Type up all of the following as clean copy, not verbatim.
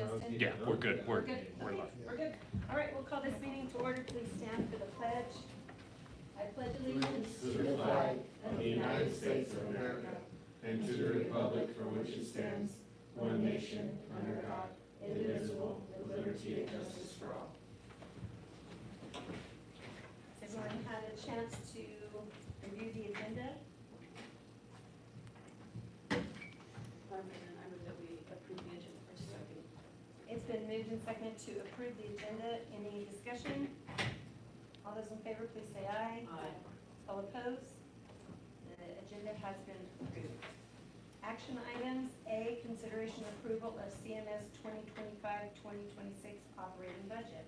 Justin? Yeah, we're good. We're good? We're Okay, live. we're good. All right, we'll call this meeting to order. Please stand for the pledge. I pledge allegiance To the flag of the United States of America and to the republic for which it stands, one nation, under God, indivisible, with liberty and justice for all. Has everyone had a chance to review the agenda? I move that we approve the agenda for second. It's been moved and seconded to approve the agenda. Any discussion? All those in favor, please say aye. Aye. All opposed? The agenda has been approved. Action items, A, consideration approval of CMS 2025-2026 operating budget.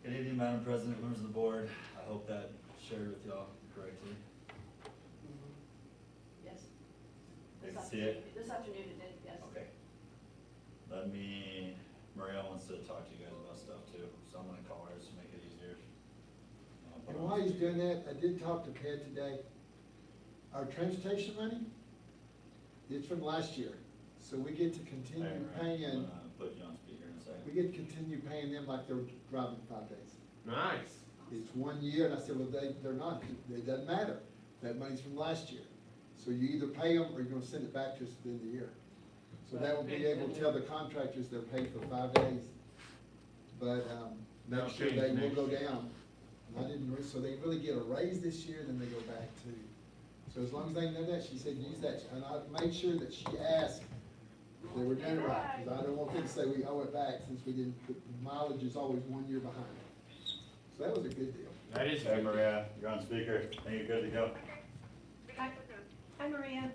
Good evening, Madam President, members of the board. I hope that shared with y'all correctly. Yes. They can see it? This afternoon it did, yes. Okay. Maria wants to talk to you guys about stuff too, so I'm gonna call her just to make it easier. And while he's doing that, I did talk to Pat today. Our transportation money, it's from last year, so we get to continue I'm paying, gonna put you on speaker in a second. we get to continue paying them like they're driving 5 days. Nice. It's 1 year, and I said, well, they're not, it doesn't matter, that money's from last year. So you either pay them or you're gonna send it back to us at the end of the year. So that will be able to tell the contractors they're paid for 5 days. But, That'll next year change they will next go year. down. And I didn't, so they really get a raise this year, then they go back to. So as long as they know that, she said, use that, and I made sure that she asked that we're doing it right, because I don't want them to say we owe it back since we didn't, the mileage is always 1 year behind. So that was a good deal. That is Hey good. Maria, you're on speaker. I think you're good to go. Hi, Hi, Maria.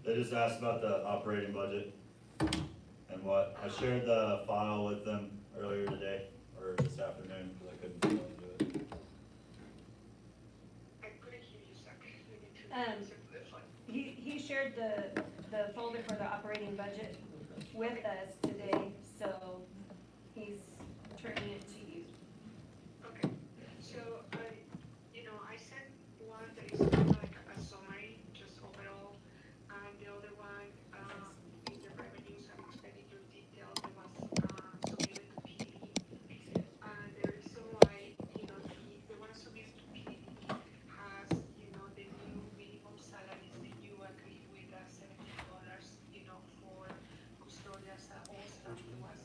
They just asked about the operating budget and what, I shared the file with them earlier today, or this afternoon, because I couldn't really do it. I couldn't hear you, sir. You need to Um, answer the phone. He shared the folder for the operating budget with us today, so he's turning it to you. Okay, so, I sent one that is kind of like a summary, just overall, and the other one, is the revenues and expenditure detail that was, submitted to PD. And the reason why, the one submitted to PD has, the new minimum salaries that you agree with, $17, for custodians, all staff that was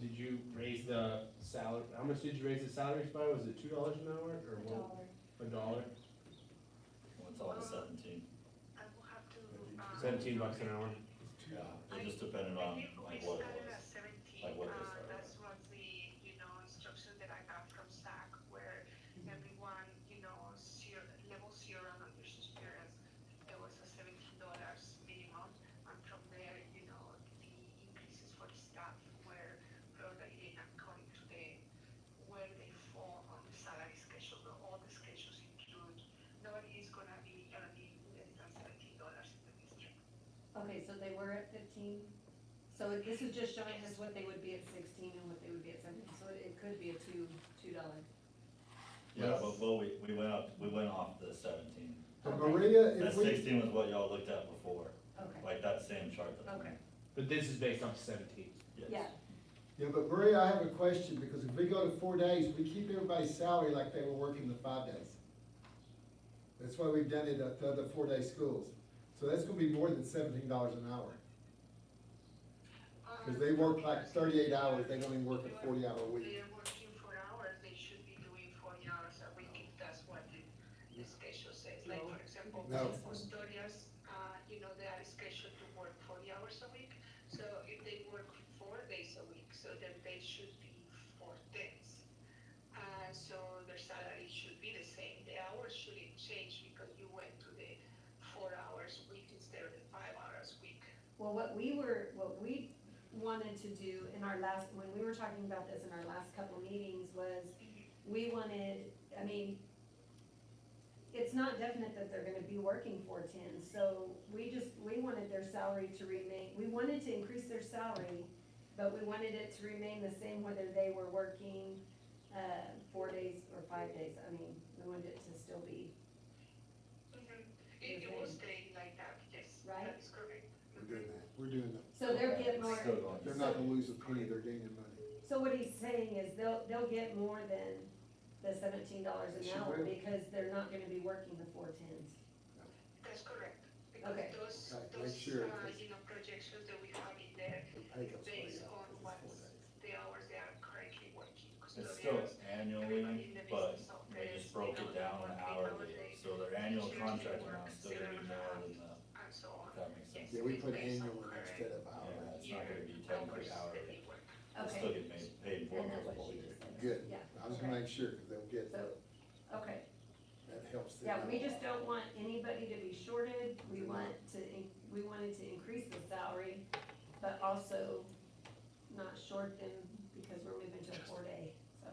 Did you raise the salary, how much did you raise the salaries by? Was it $2 an hour or what? $1? Well, it's all 17. I will have to. $17 an hour? Yeah, it just depended on like what it We started was. at 17, Like what they started that's what the, instruction that I got from SAC, where everyone, level 0 and under experience, it was a $17 minimum, and from there, the increases for the staff were prorated according to where they fall on the salary schedule, but all the schedules include, nobody is gonna be earning less than $17 in the district. Okay, so they were at 15? So this is just showing us what they would be at 16 and what they would be at 17, so it could be a $2. Yeah, but we went off the 17. But Okay. Maria, That if we, 16 was what y'all looked at before, Okay, like that same chart that's. okay, But this is based off 17. Yes. yeah, yeah, but Maria, I have a question, because if we go to 4 days, we keep everybody's salary like they were working the 5 days. That's why we've done it at the other 4-day schools. So that's gonna be more than $17 an hour. Cause they work like 38 hours, they don't even work a 40-hour week. They're working 4 hours, they should be doing 40 hours a week if that's what the schedule says. Like, for example, No. custodians, they are scheduled to work 40 hours a week. So if they work 4 days a week, so then they should be 4 days. So their salary should be the same. The hours shouldn't change because you went to the 4 hours week instead of the 5 hours week. well, what we wanted to do in our last, when we were talking about this in our last couple meetings was, we wanted, I mean, it's not definite that they're gonna be working 4 10, so we wanted their salary to remain, we wanted to increase their salary, but we wanted it to remain the same whether they were working, 4 days or 5 days, I mean, we wanted it to still be, It will stay like that, yes, Right? that is correct. We're doing that. so they're getting more. Still going. They're not gonna lose a penny, they're gaining money. So what he's saying is they'll get more than the $17 an She hour will. because they're not gonna be working the 4 10s. That's correct. Okay. Because Right, those, make sure, projections that we have in there, The pay goes way based up on because what it's 4 days. the hours they are currently working. It's still Everybody annually, in the but business of they this, just broke it down hourly, so their annual contract amount's still gonna be more than the, and so on. if that makes sense. Yeah, we put Based on annual current instead of Yeah, hourly. it's not gonna be technically hours that hourly, they work. they'll Okay. still get paid for And that's it. what she just said. Good. Yeah, I was okay. gonna make sure, cause they'll get, So, okay, that helps them. yeah, we just don't want anybody to be shorted, we wanted to increase the salary, but also not short them because we're moving to a 4-day, so,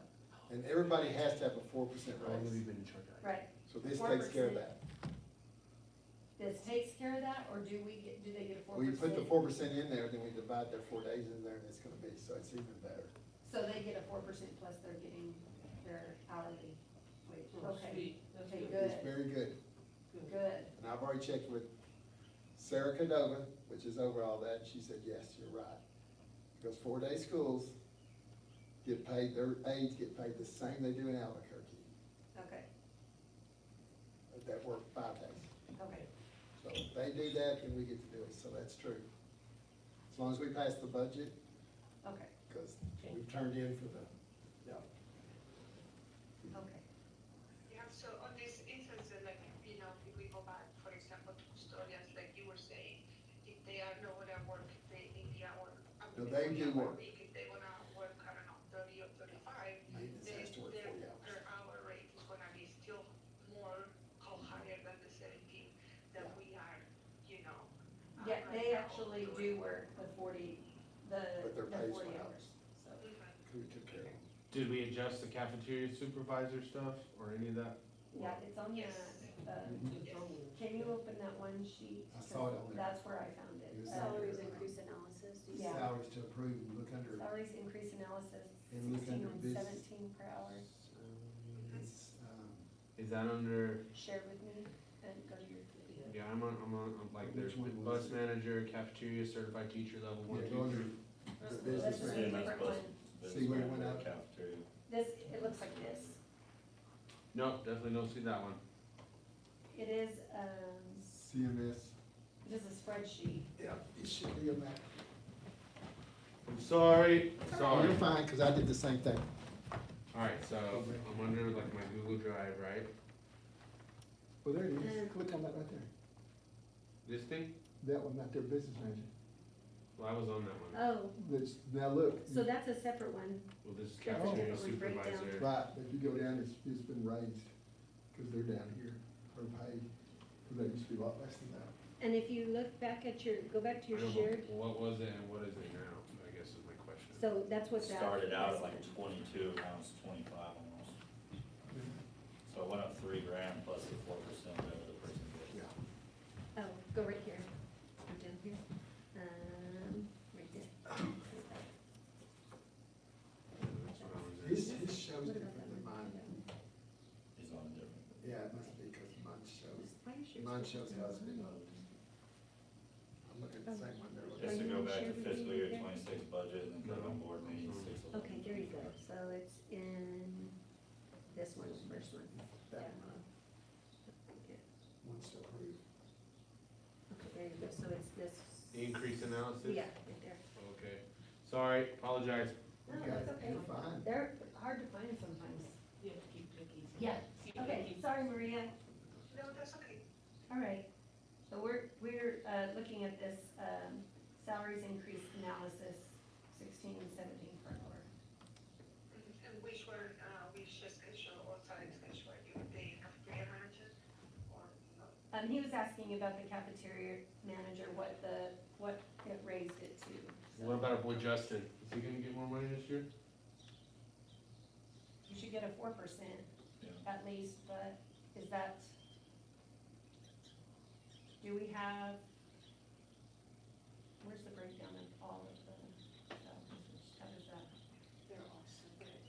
And everybody has to have a 4% How long have you raise. been in charge of? right. So this takes care of 4%. that. This takes care of that, or do they get a 4%? We put the 4% in there, then we divide their 4 days in there, and it's gonna be, so it's even better. So they get a 4% plus they're getting their hourly wage, okay, okay, It's good, very good. good, And I've already checked with Sarah Cadova, which is over all that, and she said, yes, you're right. Because 4-day schools get paid, their aides get paid the same they do in Albuquerque, okay, but that work 5 days. okay, So if they do that, then we get to do it, so that's true. As long as we pass the budget, okay, because we've turned in for the, okay. Yeah, so on this instance, like, if we go back, for example, to custodians, like you were saying, if they are not gonna work in the hour. No, they do work. Week, if they wanna work, I don't know, 30 or 35, maintenance then has to work 40 hours. their hour rate is gonna be still more, higher than the 17 that we are, Yeah, right they now actually doing. do work the 40, But their the pay's 40 went up. hours, so. Mhm. We took care of them. Did we adjust the cafeteria supervisor stuff or any of that? Yeah, it's on the, can you open that one sheet? I saw it on there. That's where I found it. It was Salaries increase analysis, do you see? Yeah. Salaries to approve, and look under, Salaries increase analysis, And look 16 under and business. 17 per hour. it's, Is that under, Share with me and go to your. yeah, I'm like, there's Which one was bus it? manager, cafeteria, certified teacher, level 1, yeah, 2, go under 3. the This business is a manager. CMS different bus. one. See where it went up? Cafeteria. This, it looks like this. No, definitely don't see that one. It is, CMS, it is a spreadsheet. yeah, it should be a map. From Sorry, Oh, sorry. you're fine, cause I did the same thing. Alright, so I'm under like my Google Drive, right? Well, there it is, click on that right there, This thing? that one, not their business manager. Well, I was on that one. Oh, Let's, now look. so that's a separate one. Well, this is That's a cafeteria different one, breakdown. supervisor. Right, if you go down, it's been raised, cause they're down here, or paid, cause they used to be a lot less than that. And if you look back at your, go back to your I don't know, shared, what was it and what is it now, I guess is my question. so that's what that. Started out at that's- like 22, now it's 25 almost. So it went up $3,000 plus the 4% whatever the person gets. Yeah. Oh, go right here, go down here, right there. That's what I was in. His show's What about different that than one? mine. He's on a different. Yeah, it must be, cause mine shows, Why is yours mine different shows than husband. mine? I'm looking at the same one there. Just to you go gonna back share to with fiscal me year there? 26 budget and then go on board meeting 6. Okay, there you go, so it's in this one, first one. That one, Okay, one's to approve. there you go, so it's this. Increase analysis? Yeah, right there. Okay, sorry, apologize. No, You got that's it. okay. You're fine. They're hard to find sometimes. You have to keep clicking. Yeah, okay, sorry, Maria. No, that's okay. All right, so we're looking at this, salaries increase analysis, 16 and 17 per hour. And which one, which schedule or time schedule are you, the cafeteria manager or no? He was asking about the cafeteria manager, what it raised it to. So What about our boy Justin? Is he gonna get more money this year? You should get a 4% Yeah. at least, but is that, do we have, where's the breakdown of all of the, how does that? They're all separate.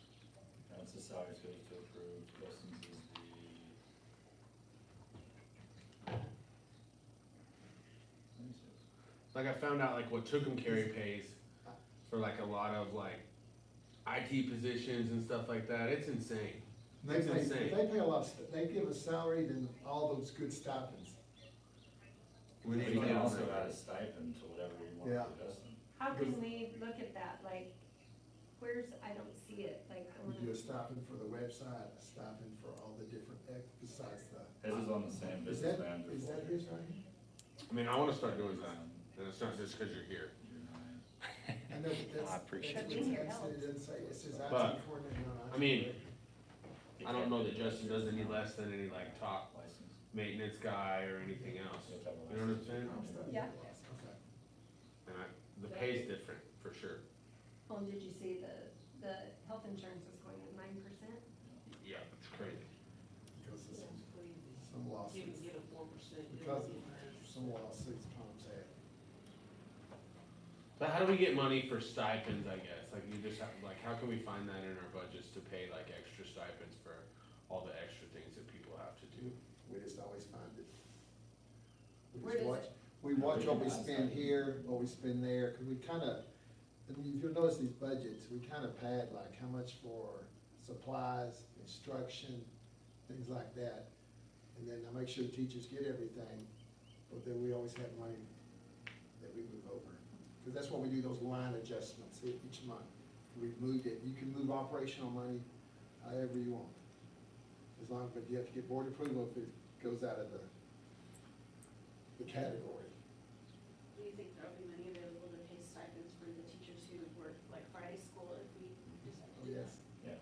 That's the salary schedule to approve, Justin's is the. Like I found out like what Tucumcari pays for like a lot of like IT positions and stuff like that. It's insane. They It's pay, insane. they pay a lot, they give a salary than all those good stipends. What do You you can get on also that? add a stipend to whatever you want Yeah. for Justin. How can we look at that, like, where's, I don't see it, like, I We do wanna, a stipend for the website, a stipend for all the different, besides the. His is on the same Is business that, manager. is that his right here? I mean, I wanna start doing that. And it's not just cause you're here. You're nine. I know, but that's. I appreciate that's it. what Your it help. doesn't say, it says IT But, coordinator, not IT I mean, director. I don't know that Justin does any less than any like top License. maintenance guy or anything else. You know what I'm saying? Yeah. Okay. And the pay's different, for sure. oh, did you see the health insurance was going at 9%? Yeah, it's crazy. Because of That's crazy. some You lawsuits, can get a 4%. because of some lawsuits Tom's had. But how do we get money for stipends, I guess? Like you just have, like, how can we find that in our budgets to pay like extra stipends for all the extra things that people have to do? We just always find it. We Where just does watch, we watch what we spend here, what we spend there, cause we kinda, and if you'll notice these budgets, we kinda pad like how much for supplies, instruction, things like that. And then I make sure the teachers get everything, but then we always have money that we move over. Cause that's when we do those line adjustments each month. We've moved it, you can move operational money however you want. As long, but you have to get board approval if it goes out of the category. Do you think there'll be money available to pay stipends for the teachers who work like Friday school if we decide to Oh, do yes. that? Yeah.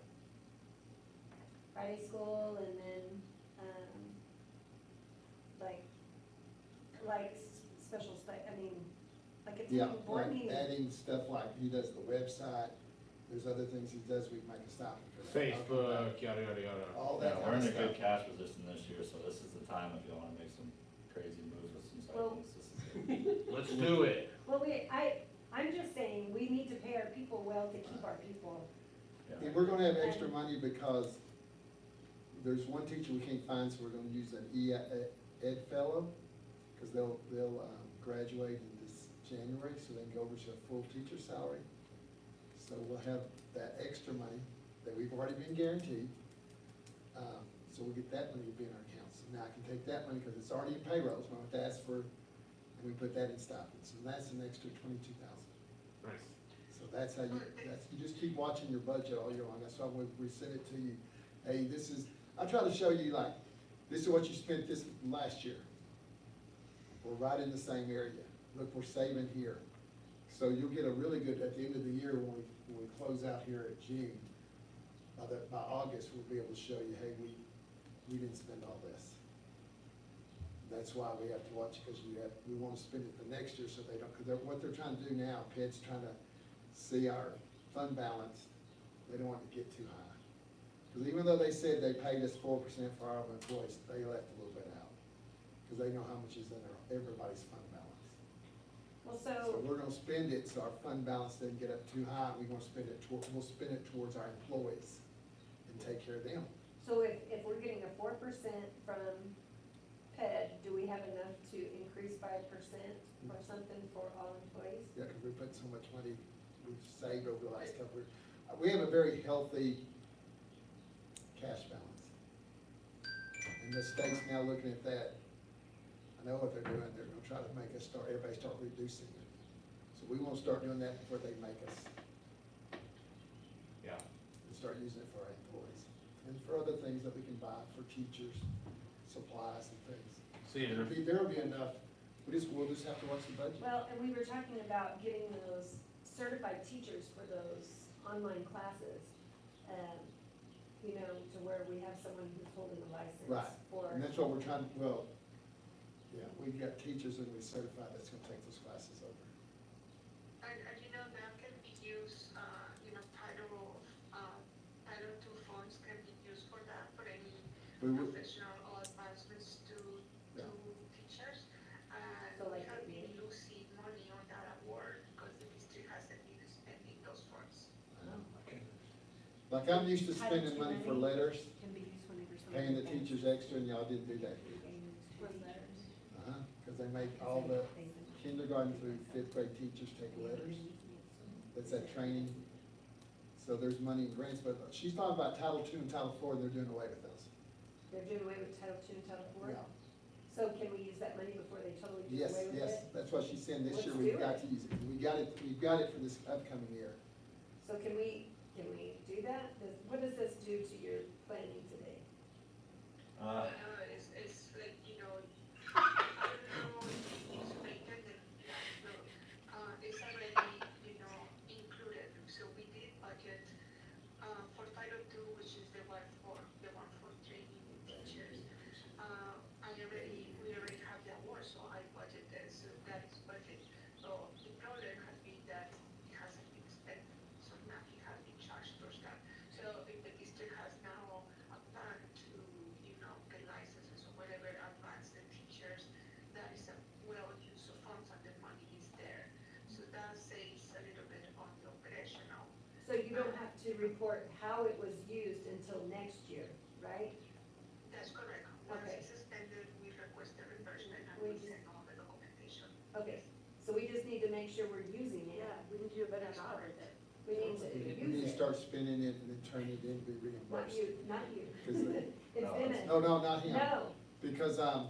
Friday school and then, like special I mean, like Yeah, attending board like meetings. adding stuff like he does the website, there's other things he does, we make a stop for that. Facebook, yada, yada, yada. All Yeah, that we're kind in of a good stuff. cash position this year, so this is the time if you wanna make some crazy moves with some Well- stipends, this is it. Let's do it. Well, I'm just saying, we need to pay our people well to keep our people. Yeah. And we're gonna have extra money because there's one teacher we can't find, so we're gonna use an ed fellow, cause they'll graduate in this January, so they can go over to a full teacher salary. So we'll have that extra money that we've already been guaranteed. So we'll get that money to be in our accounts. Now I can take that money, cause it's already in payrolls, we don't have to ask for, and we put that in stipends, and that's an extra 22,000. Nice. So So that's how you, you just keep watching your budget all year long, that's why we send it to you. Hey, this is, I try to show you like, this is what you spent this last year. We're right in the same area, look, we're saving here. So you'll get a really good, at the end of the year, when we close out here at June, by August, we'll be able to show you, hey, we didn't spend all this. That's why we have to watch, because we want to spend it the next year so they don't, because what they're trying to do now, Ped's trying to see our fund balance, they don't want to get too high. Because even though they said they paid us 4% for our employees, they left a little bit out. Because they know how much is in everybody's fund balance. Well, So we're gonna spend it, so our fund balance doesn't get up too high, we're gonna spend it we'll spend it towards our employees and take care of them. so if we're getting a 4% from PED, do we have enough to increase by 1% or something for all employees? Yeah, because we put so much money we've saved over the last couple of years. We have a very healthy cash balance. And the state's now looking at that. I know what they're doing, they're gonna try to make us everybody start reducing it. So we won't start doing that before they make us, Yeah. and start using it for our employees. And for other things that we can buy for teachers, supplies and things. So yeah, There'll be enough, we'll just have to watch the budget. Well, and we were talking about getting those certified teachers for those online classes, you know, to where we have someone who's holding a license Right, for. and that's what we're trying, well, yeah, we've got teachers that we certified that's gonna take those classes over. And you know, that can be used, you know, Title II funds can be used for that, for any We would, professional or advancements to Yeah. teachers. So And we like have it been losing money on that award because the district hasn't been spending those funds. like, I'm used to spending money for letters, Can be used whenever someone. paying the teachers extra, and y'all didn't do that. For letters. Because they make all the kindergarten through fifth grade teachers take letters. That's that training. So there's money in grants, but she's talking about Title II and Title IV, and they're doing away with those. They're doing away with Title II and Title IV? Yeah. So can we use that money before they totally do Yes, away with it? yes, that's what she's saying, this year Let's we've do got it. to use it. We've got it for this upcoming year. So can we do that? What does this do to your planning today? It's like, you know, I don't know if the superintendent, it's already, you know, included. So we did budget, for Title II, which is the one for training teachers. We already have the award, so I budgeted, so that is budget. So the problem has been that it hasn't been spent, so nothing has been charged towards that. So if the district has now a plan to, you know, get licenses or whatever, advance the teachers, that is a well use of funds and the money is there. So that saves a little bit on the operational. So you don't have to report how it was used until next year, right? That's correct. Once Okay. it's suspended, we request a reimbursement and We we just- send all the documentation. Okay, so we just need to make sure we're using it. Yeah, we need to do a better job with it. We need to We need use to it. start spending it and then turn it in to be Not reimbursed. you, not you. 'Cause they- It's been a, No, not him. no, Because, I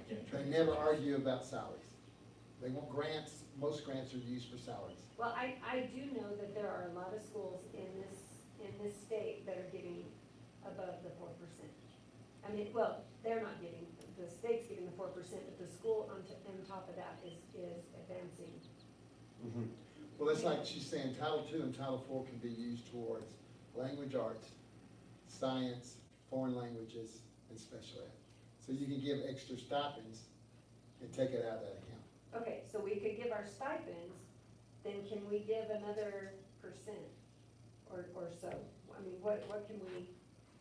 can't. they never argue about salaries. They want grants, most grants are used for salaries. well, I do know that there are a lot of schools in this state that are getting above the 4%. I mean, well, they're not getting, the state's getting the 4%, but the school on top of that is advancing. Well, it's like she's saying, Title II and Title IV can be used towards language arts, science, foreign languages, and special ed. So you can give extra stipends and take it out of that account. Okay, so we could give our stipends, then can we give another percent or so? I mean, what can we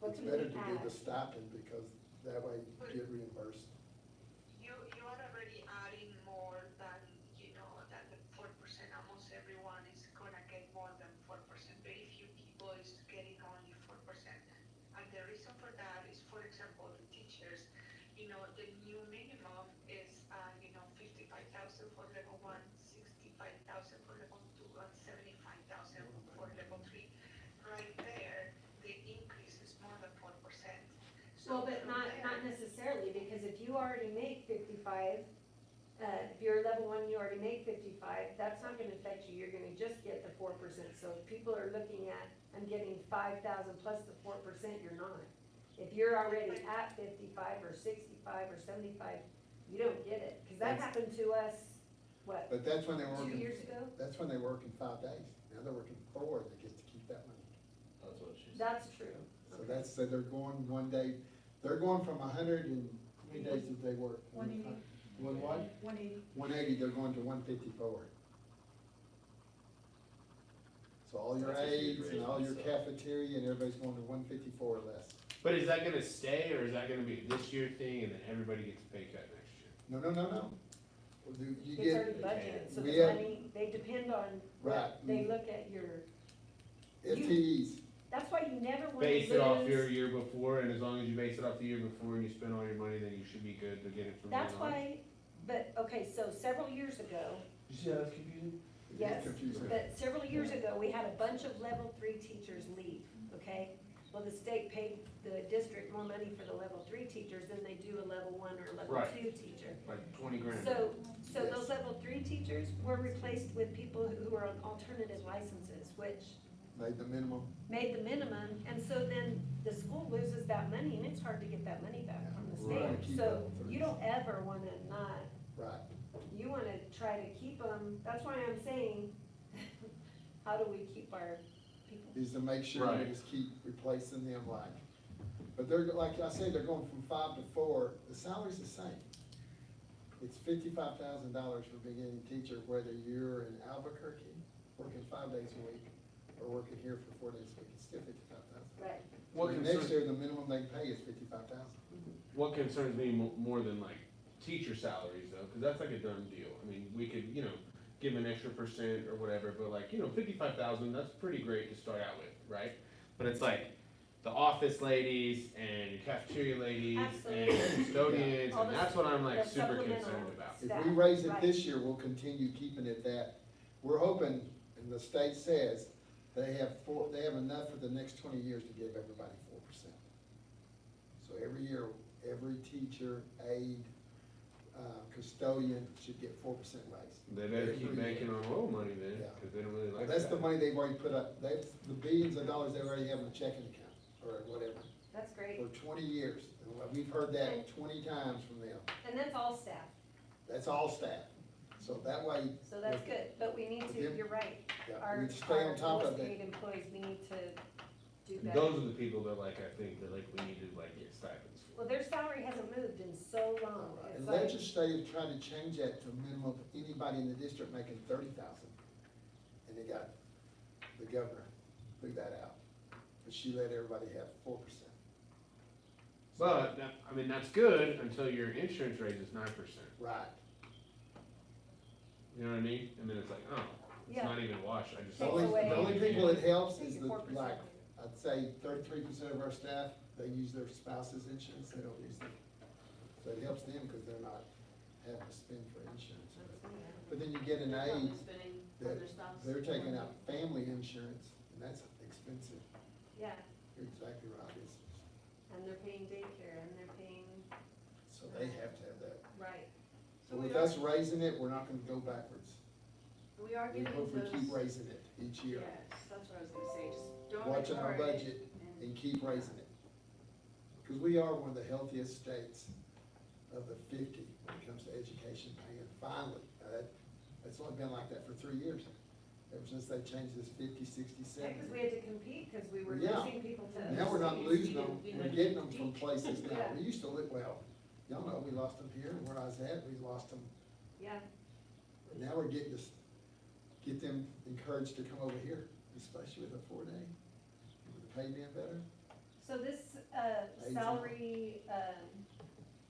It's better to give the add? stipend because that way you get reimbursed. You are already adding more than, you know, than the 4%. Almost everyone is gonna get more than 4%. Very few people is getting only 4%. And the reason for that is, for example, the teachers, you know, the new minimum is, you know, 55,000 for level 1, 65,000 for level 2, and 75,000 for level 3. Right there, the increase is more than 4%. So Well, but from not there- necessarily, because if you already make 55, if you're level one, you already make 55, that's not gonna affect you, you're gonna just get the 4%. So if people are looking at, I'm getting 5,000 plus the 4%, you're not. If you're already at 55 or 65 or 75, you don't get it, cause that That's- happened to us, what, But that's when they were 2 working, years ago? that's when they were working 5 days. Now they're working 4, they get to keep that money. That's what she said. That's true. So Okay. that's, so they're going one day, they're going from 100 and, how many days did they work? 180. One what? 180. 180, they're going to 154. So all your That's a huge aides and all your raise, so. cafeteria and everybody's going to 154 or less. But is that gonna stay, or is that gonna be a this year thing, and then everybody gets a pay cut next year? No. Well, You It's get, already budgeted, so we the have- money, they depend on, Right. they look at your, FTEs, that's why you never wanna Base it off your lose. year before, and as long as you base it off the year before and you spend all your money, then you should be good to get it from then on. That's why, but, okay, so several years ago, You see how that's confusing? it yes, is confusing. but several years ago, we had a bunch of level 3 teachers leave, okay? Well, the state paid the district more money for the level 3 teachers than they do a level 1 or a level Right. 2 teacher. Like 20 grand. So Yes. those level 3 teachers were replaced with people who are on alternative licenses, which Made the minimum, made the minimum, and so then the school loses that money, and it's hard to get that money back from the Right. state. So you don't ever wanna not, right. you wanna try to keep them, that's why I'm saying, how do we keep our people? Is to make sure you Right. just keep replacing them but they're, like I said, they're going from 5 to 4, the salary's the same. It's $55,000 for beginning teacher, whether you're in Albuquerque, working 5 days a week, or working here for 4 days a week, it's still 55,000. Right, What Next concerns, year, the minimum they can pay is 55,000. what concerns me more than like teacher salaries though, cause that's like a done deal. I mean, we could, give them an extra percent or whatever, but like, 55,000, that's pretty great to start out with, right? But it's like the office ladies and your cafeteria ladies and Absolutely. custodians, All and the- that's what I'm like the super supplemental concerned about. If staff, we raise it right. this year, we'll continue keeping it that, we're hoping, and the state says, they have enough for the next 20 years to give everybody 4%. So every year, every teacher, aide, custodian should get 4% raise. They better keep Every year. banking on oil money then, Yeah. cause they don't really Well, like that's the that. money they've already put up, that's the billions of dollars they already have in a checking account, or whatever, that's great, for 20 years. And we've heard that 20 times from them. and that's all staff, That's all staff. So that way, so that's good, but we need With to, them- you're right, yeah, our, we stay on top of lowest it. paid employees, we need to do And better. those are the people that like, I think, that like, we need to like get stipends for. Well, their salary hasn't moved in so long, it's And like, legislative tried to change that to a minimum of anybody in the district making 30,000. And they got, the governor threw that out, but she let everybody have 4%. But, that's good until your insurance rate is 9%. Right. You know what I mean? And then it's like, oh, it's Yeah. not even a wash, I just. Take The away- only people it helps take is your the, 4% like, away. I'd say 33% of our staff, they use their spouse's insurance, they don't use them. So it helps them because they're not having to spend for insurance. But then you get an They're aide, probably spending for that their spouse. they're taking out family insurance, and that's expensive. Yeah, You're exactly right, and they're paying daycare, and they're paying, so they have to have that. right, So with us raising it, we're not gonna go backwards. We are We giving hope we those. keep raising it each year, Yes, that's what I was gonna say, just don't watching our ignore it budget and- and keep raising it. Because we are one of the healthiest states of the 50 when it comes to education paying, finally. Now that's only been like that for 3 years, ever since they changed this 50, 60, yeah, 70. cause we had to compete, cause we were Yeah. losing people to. Now we're not losing them, We we're had to getting them from compete. places now. Yeah. We used to live, well, y'all know, we lost them here, and where I was at, we lost them. Yeah, But now we're getting this, get them encouraged to come over here, especially with a 4-day, with the pay being better. so this, Aids salary,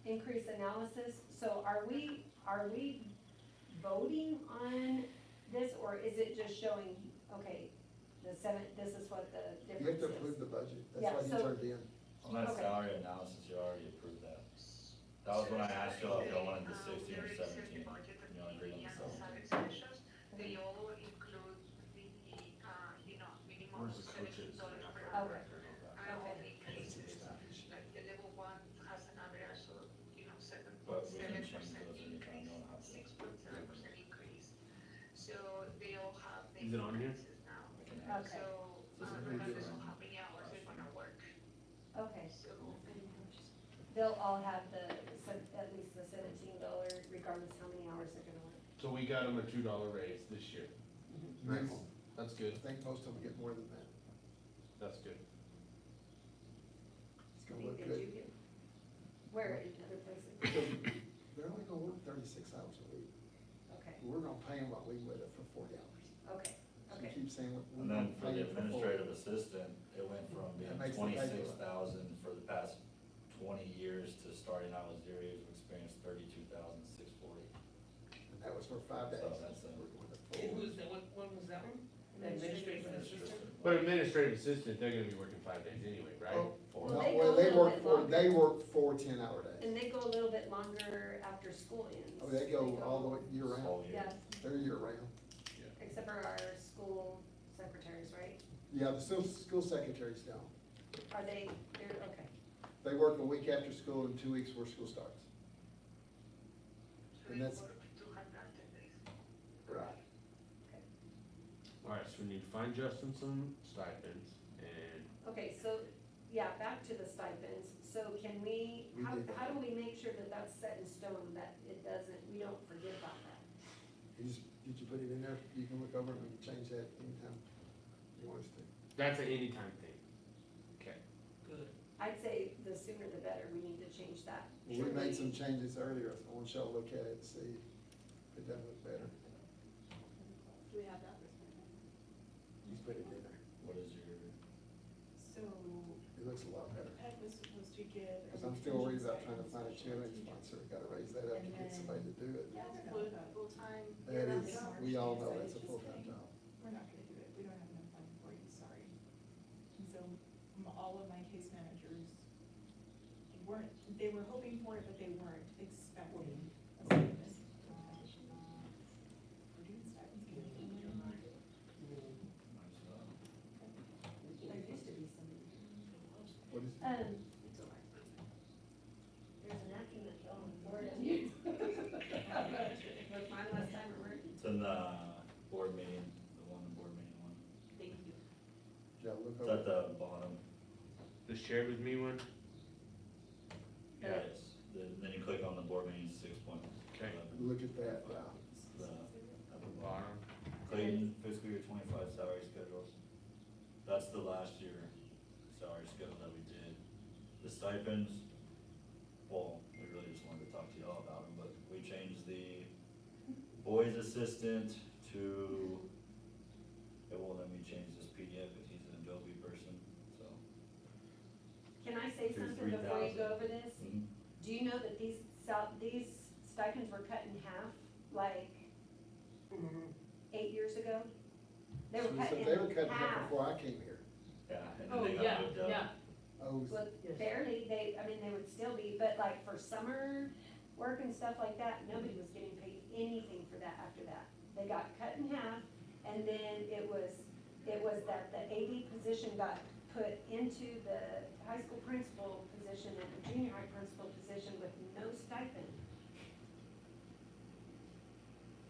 increase analysis, so are we voting on this, or is it just showing, okay, this is what the You have difference to is? approve the budget, Yeah, that's why so- you turned in. On that Okay. salary analysis, you already approved that. That was when I asked you if y'all wanted the 16 or 17. You all agreed on the 17. They all include the, minimum Where's the coaches? $17 per Okay. hour. And all Okay. the increases, like the level 1 has an average of, But we can change 7% those anytime you wanna have to. Is it on here? classes now. Okay. So, regardless of how many hours they're gonna work, Okay, so. they'll all have at least the $17 regardless how many hours they're gonna work. So we got them a $2 raise this year. Nice. That's good, I think most of them get more than that. that's good. It's I gonna think look they good. do get, where in other places? They're only gonna work 36 hours a week. Okay, We're gonna pay them what we would have for 40 hours. okay, So okay. keep saying we're And gonna then for pay the you for 40. administrative assistant, it went from being That makes the pay go up. 26,000 for the past 20 years to starting out with 0 years of experience, 32,640. And that was for 5 days. So that's We're going to And 4. who's that, what was that one? The administrative assistant? But administrative assistant, they're gonna be working 5 days anyway, right? Oh, Four. Well, no, they well, go a they little work bit for, longer. they work 4 10-hour days. And they go a little bit longer after school ends. Oh, they go all the way year round. Whole year. Yeah, They're year round. except for our school secretaries, right? Yeah, the school secretaries don't. Are they, they're, okay. They work a week after school and 2 weeks before school starts. So And they that's- work 210 days. Right. Alright, so we need to find Justin some stipends, and Okay, so, yeah, back to the stipends. So can we, We how, did that. how do we make sure that that's set in stone, that it doesn't, we don't forget about that? Did you put it in there? You can look over it and we can change that anytime you want us to. that's an anytime thing. Okay, Good. I'd say the sooner the better, we need to change that. Well, we made some Truly. changes earlier. I want y'all to look at it and see if it doesn't look better. Do we have that? You put it in there. What is your, So, It looks a lot better. Ed was supposed to give. Because I'm still worried about trying to find a cheerleading sponsor. Gotta raise that up to get somebody to do it. Full-time. That is, we all know that's a full-time job. We're not gonna do it, we don't have enough money for you, sorry. And so, all of my case managers weren't, they were hoping for it, but they weren't expecting a stipend. We're doing stipends, can we do it? There used to be somebody. What is it? There's a napkin that fell on the floor in here. Was mine last time at work? it's in the board meeting, the board meeting one. Thank you. Did y'all look It's over? at the bottom. the shared with me one, Yes, then you click on the board meeting 6.11. Okay. Look at that, At the bottom, Clayton fiscal year 25 salary schedules. That's the last year salary schedule that we did. The stipends, well, we really just wanted to talk to y'all about them, but we changed the boys assistant to, it won't let me change this PDF because he's an Adobe person, so. Can I say To something before you 3,000. go over this? Mhm. Do you know that these stipends were cut in half, like, 8 years ago? They were So cut they were in cutting it half. before I came here. Yeah, and Oh, then they got yeah, moved up. yeah. Oh, Well, barely, they would still be, but like for summer work and stuff like that, nobody was getting paid anything for that after that. They got cut in half, and then it was that the AD position got put into the high school principal position and the junior high principal position with no stipend.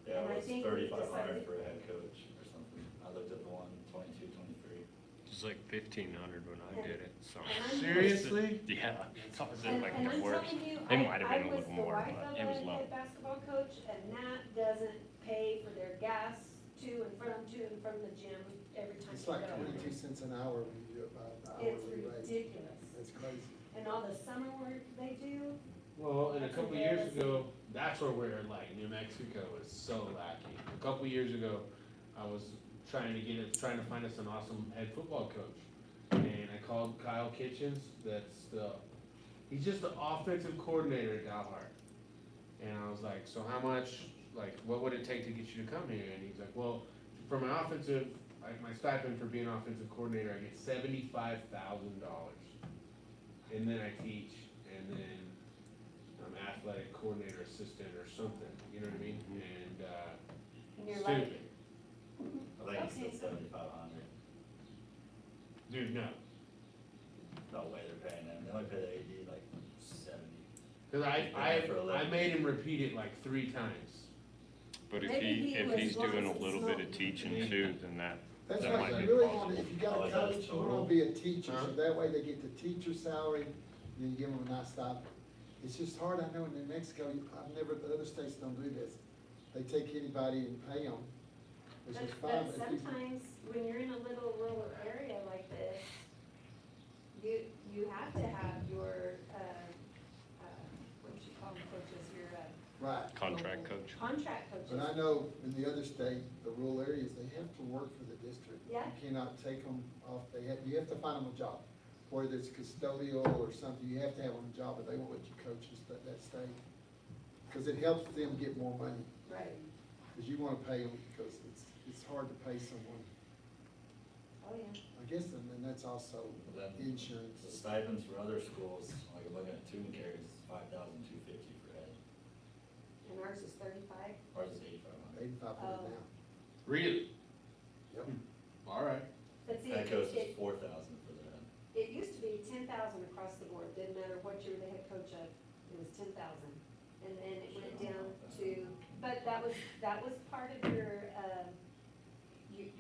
Yeah, And I it was think we 3,500 decided- for a head coach or something. I looked at the one, 22, 23. It was like 1,500 when I did it, so. And I'm- seriously? Yeah, it's always And, like and the I'm worst. telling you, It might have I been a was little the more, wife but of it was a low. head basketball coach, and that doesn't pay for their gas to and from the gym every time it's you like go. 22 cents an hour when you do it by the It's hourly rate. ridiculous. It's crazy. And all the summer work they do, well, and a That's couple years embarrassing. ago, that's where we're like, New Mexico is so lacking. A couple years ago, I was trying to find us an awesome head football coach. And I called Kyle Kitchens, he's just the offensive coordinator at Dalhart. And I was like, so how much, like, what would it take to get you to come here? And he's like, well, for my offensive, like, my stipend for being offensive coordinator, I get $75,000. And then I teach, and then I'm athletic coordinator assistant or something, you know what I mean? And, and you're like, stupid. I think he Okay. said 7,500. Dude, no. No way they're paying them. They only pay the AD like 70. Cause He's been there for I 11. made him repeat it like 3 times. But if Maybe he if was he's doing a once little bit of smoking. teaching too, then That's that right, might you be really possible. want, if you got Oh, a is that coach, you wanna total? be a teacher, Huh? so that way they get the teacher salary, and then you give them a nice stipend. It's just hard, I know in New Mexico, I've never, the other states don't do this. They take anybody and pay them, which is fine, But but if you, sometimes, when you're in a little rural area like this, you have to have your, what do you call them, coaches, your, right. Contract coach. contract coaches. But I know in the other state, the rural areas, they have to work for the district. Yeah. You cannot take them off, you have to find them a job, whether it's custodial or something, you have to have them a job, but they won't let you coach that state. Cause it helps them get more money, Right, cause you wanna pay them, because it's hard to pay someone. oh, yeah. I guess, and then that's also Then insurance. The stipends for other schools, like I'm looking at Tune Cares, is $5,250 for head. And ours is 35. Ours is $8,500. 8,500 Oh. now. Really? Yep. All right. But see, Pecos is it, $4,000 for the head. it used to be 10,000 across the board, didn't matter what you were the head coach of, it was 10,000. And then it went down to, but that was part of your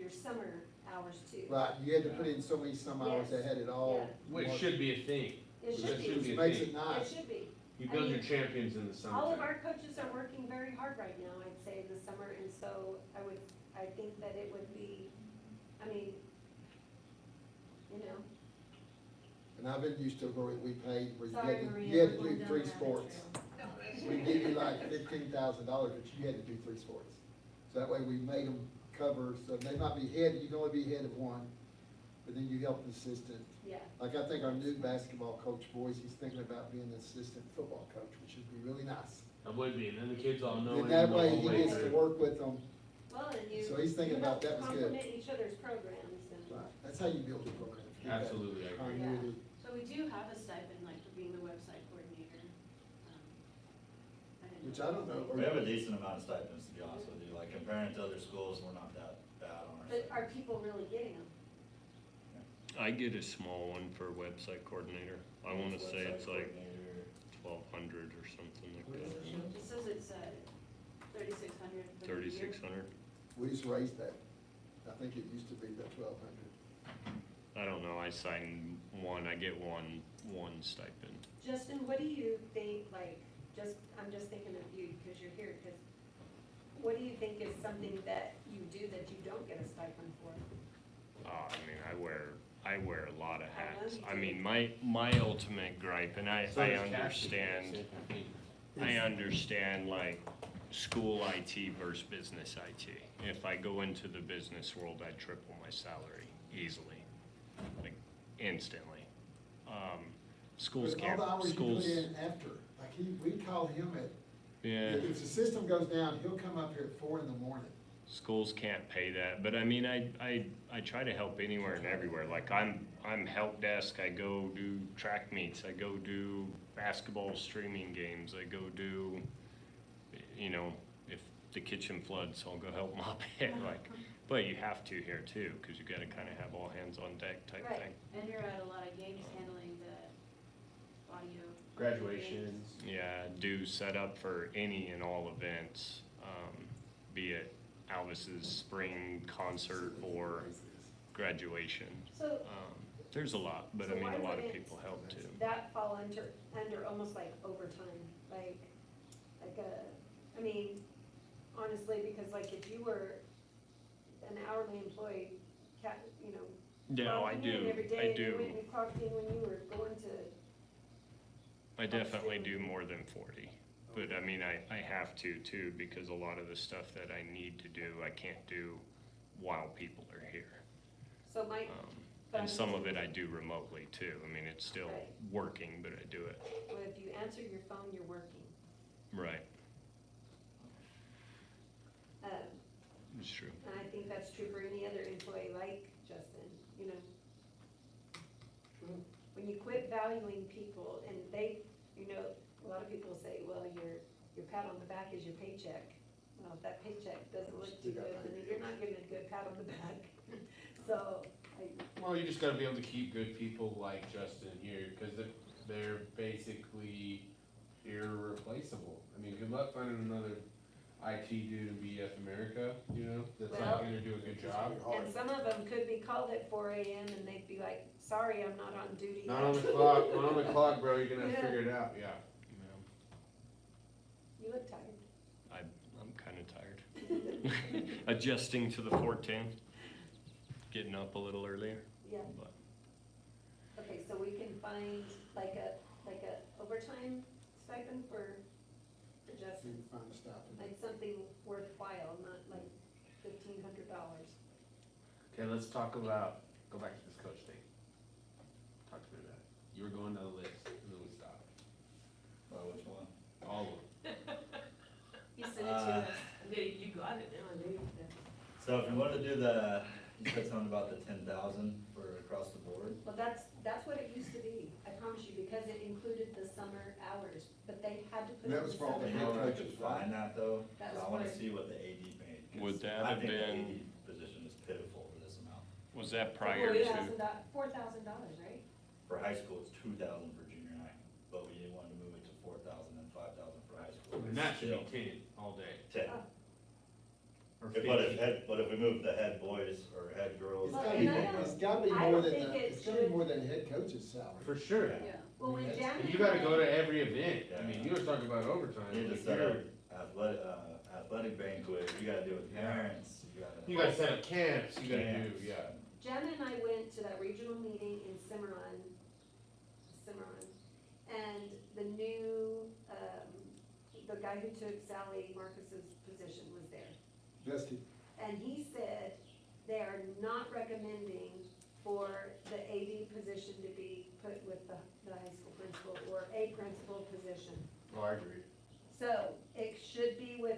summer hours too. Right, you had to put in so many some hours that had it all. Yeah. Which should be a thing. It That should should be, be a Makes thing. it it nice. should be. You I build your mean, champions in the All of summertime. our coaches are working very hard right now, I'd say, in the summer, and so I think that it would be, I mean, you know, And I've been used to where we paid, where Sorry, you Maria, had to we're going do down 3 rabbit sports. We give you like $15,000, but you had to do 3 sports. So that way we made them cover, so they might be head, you can only be head of one, but then you help the assistant. yeah. Like I think our new basketball coach, boys, he's thinking about being an assistant football coach, which would be really nice. I would be, and then the kids all know Then it. that and the way whole he way gets to through. work with them. Well, and you. So he's thinking you about help that was good. Complement each other's programs and. Right, that's how you build a program. Get that Absolutely, I agree. Continuity. So we do have a stipend, like, for being the website coordinator. didn't Which I don't know. We have a decent amount of stipends, to be honest with you, like comparing to other schools, we're not that bad on our But side. are people really getting them? I get a small one for website coordinator. I wanna say it's like 1,200 or something like that. It says it's 3,600 for the year. 3,600. We just raised that. I think it used to be the 1,200. I don't know, I sign one, I get one stipend. Justin, what do you think, like, I'm just thinking of you because you're here, because what do you think is something that you do that you don't get a stipend for? I mean, I wear a lot of I know hats. you I do. mean, my ultimate gripe, and I So does Cassie. understand, I understand like school IT versus business IT. If I go into the business world, I triple my salary easily, like instantly. Schools But can't, all the hours you schools, put in after, like we call him at, yeah. if the system goes down, he'll come up here at 4 in the morning. Schools can't pay that, but I mean, I try to help anywhere and everywhere, like I'm help desk, I go do track meets, I go do basketball streaming games, I go do, you know, if the kitchen floods, I'll go help mop it, like, but you have to here too, cause you gotta kinda have all hands on deck type Right. thing. And you're at a lot of games handling the audio. Graduations. Yeah, do set up for any and all events, be it Alvis's spring concert or graduation. So, There's a lot, but I So mean, why a lot of wouldn't people help too. that fall under almost like overtime, like I mean, honestly, because like if you were an hourly employee, you know. Yeah, I clocking in do, every day, I and you do. went and you clocked in when you were going to, I definitely do more than 40, but I mean, I have to too, because a lot of the stuff that I need to do, I can't do while people are here. so Mike, but And I'm some just- of it I do remotely too. I mean, it's still Right. working, but I do it. well, if you answer your phone, you're working. Right, Um, it's true. And I think that's true for any other employee like Justin, you know. When you quit valuing people and they, you know, a lot of people say, well, your pat on the back is your paycheck. Well, if that paycheck doesn't look too good, then you're not getting a good pat on the back. So, Well, you just gotta be able to keep good people like Justin here, cause they're basically irreplaceable. I mean, good luck finding another IT do to BF America, you know, that's Well- not gonna do a good job. And some of them could be called at 4 AM and they'd be like, sorry, I'm not on duty Not yet." on the clock, not on the clock, bro, you're gonna have to Yeah. figure it out, yeah. You look tired. I'm kinda tired. Adjusting to the 410, getting up a little earlier, Yeah, but okay, so we can find like a overtime stipend for You Justin, can find a stipend. like something worthwhile, not like $1,500. Okay, let's talk about, go back to this coach thing. Talk to me about it. You were going down the list, and then we stopped. Which one? All of them. You sent it to us. You got it now, dude. So if you wanna do the, you said something about the 10,000 for across the board? Well, that's what it used to be, I promise you, because it included the summer hours, but they had to put it That in was the for all the summer. head You know where I coaches, could right? find that though? That 'Cause was I wanna for- see what the AD paid. 'cause Would that I have think the been- AD position is pitiful for this amount. was that prior to, $4,000, right? For high school, it's 2,000 for junior high, but we wanted to move it to 4,000 and 5,000 for high school. And that should Still, be 10 all day. 10. Oh. Or But if we move the head boys or head girls. It's Well, gotta and be, I don't- it's gotta be I more don't than, think it it's gotta be should- more than a head coach's salary. For sure. Yeah. Well, when Yes. Janet. And you gotta go to every event, I Yeah. mean, you were talking about overtime. You need to If set you're- up athletic banquet, you gotta deal with parents, you gotta. You gotta set up camps, you gotta do, Camps. yeah. Jen and I went to that regional meeting in Cimarron, and the new, the guy who took Sally Marcus's position was there. Dusty, And he said they are not recommending for the AD position to be put with the high school principal or a principal position. Oh, I agree. So it should be with,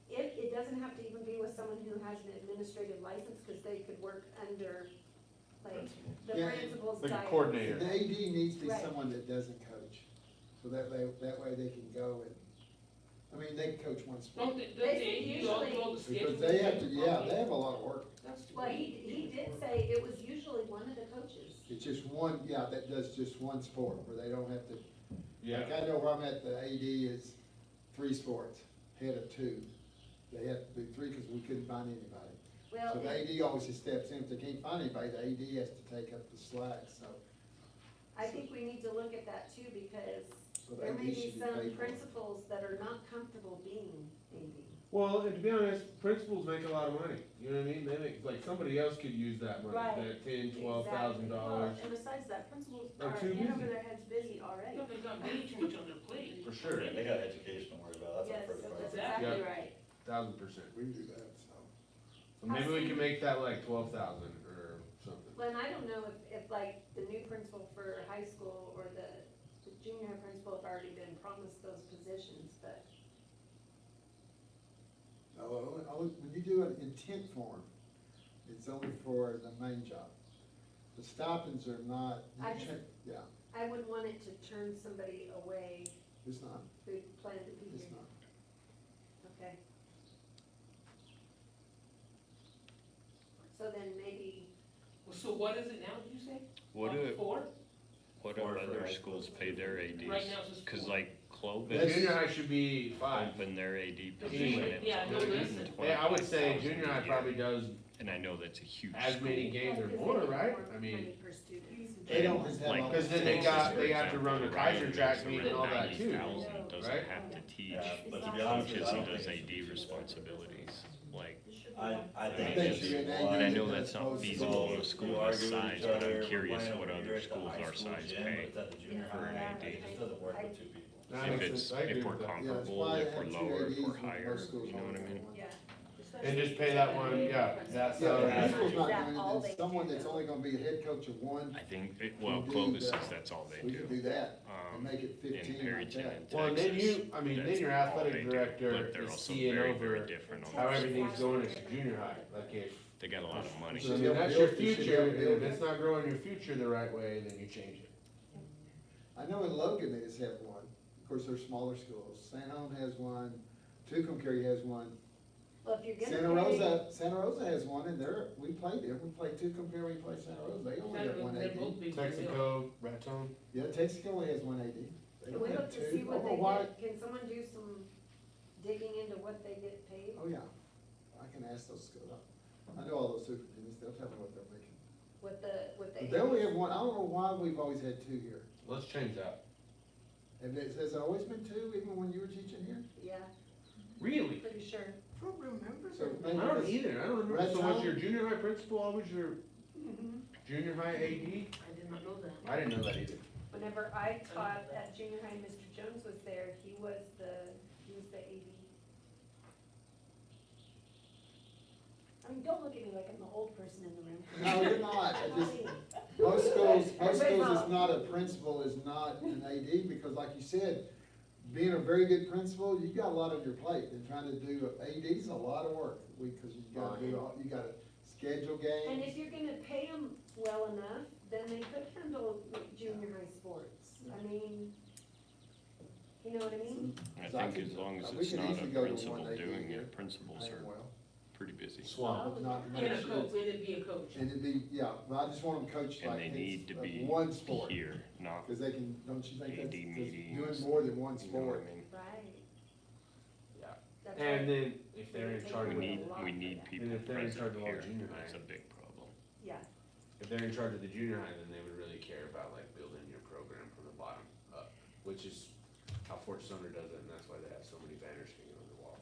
it doesn't have to even be with someone who has an administrative license, because they could work under, like, the Yeah, principal's like a guidance. coordinator. the AD needs to be Right. someone that doesn't coach, so that way they can go and, I mean, they can coach one sport. Don't they do all the Because schedules? they have to, yeah, they have a lot of work. That's Well, he did say it was usually one of the coaches. It's just one, yeah, that does just one sport, where they don't have to, like, Yeah, I know where I'm at, the AD is 3 sports, head of 2. They have to do 3 because we couldn't find anybody. Well, So the AD always just steps in, if they can't find anybody, the AD has to take up the slack, so. I think we need to look at that too, because So the there AD may be should be some paid for it. principals that are not comfortable being AD. well, and to be honest, principals make a lot of money, you know what I mean? They make, like, somebody else could use that money, Right. that $10,000, And besides that, principals They're are too in over busy. their heads busy already. They've got way too much on their plate. for sure, They got education to worry about, that's Yes, our first that's priority. exactly Yeah. right. 1,000%. We can do that, so. So maybe we can make that like 12,000 or something. Well, and I don't know if like the new principal for high school or the junior high principal have already been promised those positions, but When you do an intent form, it's only for the main job. The stipends are not, I just- yeah, I wouldn't want it to turn somebody away it's not, who planned to be it's here. not. Okay. So then maybe, So what is it now, did you say? what do, Four? what do Or for other high schools school. pay their ADs? Right now it's just Cause four. like The Clovis junior high should be 5. opened their AD The position, junior- it yeah, no, was listen. Yeah, I would say junior high probably does and I know that's a huge as many school. games yeah, or because more, they get right? more I mean, money per student. They don't just have Like, all. Because then they Texas, for have to run the example, Kaiser Ryan track makes meet over and all that too, 90,000, doesn't right? have to teach, Yeah, but to be honest with you, I because he don't does think it's AD cheap. responsibilities, like, I think think it should you're be an one. and I AD know that that's not supposed to- feasible in a school We this argue with size, each but other, I'm we're curious playing what over other here at the schools high our school size gym, pay but it's at the junior Yeah. high, for an Yeah. AD. it just doesn't work with 2 people. That If makes it's, sense. I agree if we're with that. Yeah, that's comparable, why I if we're have 2 lower, if ADs we're with higher, most schools you know what I only mean? one. Yeah. And just pay that one, yeah, that Yeah, salary. the high school's Is not that doing all it, they it's someone do? that's only gonna be a head coach of 1, I think, We well, do Clovis that. says that's all they we could do do. that, and make it In 15 like Perryton that. and Well, and then Texas, you, I mean, then that's your all athletic they do, director but they're is also seeing very, over very different on how the everything's schools. going at junior high, like if, They got a lot of money. so I mean, they'll that's your build- they should future, build- and if it's not growing your future the right way, then you change it. I know in Logan they just have one, of course, they're smaller schools, San Home has one, Tucumcari has one, Well, if you're gonna Santa Rosa has one, and we played there, we played Tucumcari, we played Santa Rosa, they only have 1 They're AD. both big deal. Texaco, Raton, Yeah, Texas only has 1 AD. They Can don't we have look to 2. see I what don't know they why- get, can someone do some digging into what they get paid? Oh, yeah, I can ask those schools, I know all those superintendents, they'll tell me what they're making. What the But they only have one, I don't know why we've always had two here. Let's change that. Has there always been two, even when you were teaching here? Yeah, Really? pretty sure. I don't remember. So I maybe don't this- either, I don't remember. Red So was Tone? your junior high principal always your junior high AD? I did not know that. I didn't know that either. Whenever I taught at junior high, Mr. Jones was there, he was the AD. I mean, don't look at me like I'm the old person in the room. No, you're not, I just, most schools is not a principal, is not an AD, because like you said, being a very good principal, you got a lot on your plate, and trying to do AD's a lot of work, because you gotta do, you gotta schedule And games. if you're gonna pay them well enough, then they could handle junior high sports. I mean, you know what I mean? I So think could- as long as we it's could not a easily go to principal one AD doing here, it, principals paying are well. pretty busy. Swap. Not And a sure. coach, and it'd be a coach. And it'd be, yeah, but I just want them coached And like they need to it's be one sport. here, not Cause they can, don't you think AD that's meetings, doing more than one you know what sport? I mean? Right. Yeah. That's And right. then if they're in charge We of, need, we need people And if they're in charge present of all here, junior that's high. a big problem. Yeah, if they're in charge of the junior high, then they would really care about like building your program from the bottom up, which is how Fort Sumner does it, and that's why they have so many banners hanging on the wall.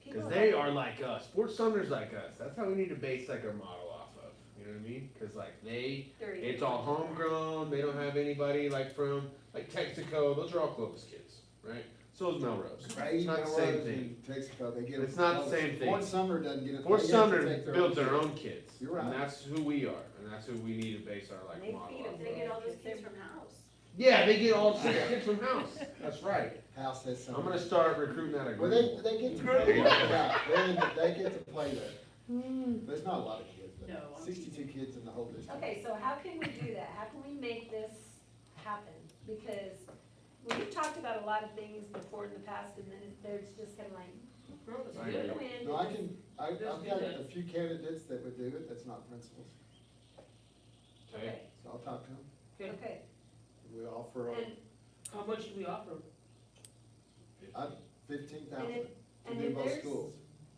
People Cause they have- are like us, Fort Sumner's like us, that's how we need to base like our model off of, you know what I mean? Cause like They're it's all homegrown, they don't have anybody like from, like Texaco, those are all Clovis kids, right? So is Melrose, Brady, it's not the same Melrose, thing. and Texaco, they get. It's not the same thing. Fort Sumner doesn't get it. Fort they have to Sumner take builds their kids. own kids, You're right. and that's who we are, and that's who we need to base our And like they model feed off them, of. They get all those kids from house. Yeah, they get all six kids from house, that's right. House has some. I'm gonna start recruiting out of Well, Greenville. they get to play, they get to play there. There's not a lot of kids, No, but I'm 62 kids in the whole district. Okay, so how can we do that? How can we make this happen? Because we've talked about a lot of things before in the past, and then there's just kind of like, No, it's I good. agree. No, I've Just do got that. a few candidates that would do it, that's not principals, Okay, so I'll talk to them. okay, We offer and, How much do we offer? 15,000 to and do if both there's, schools.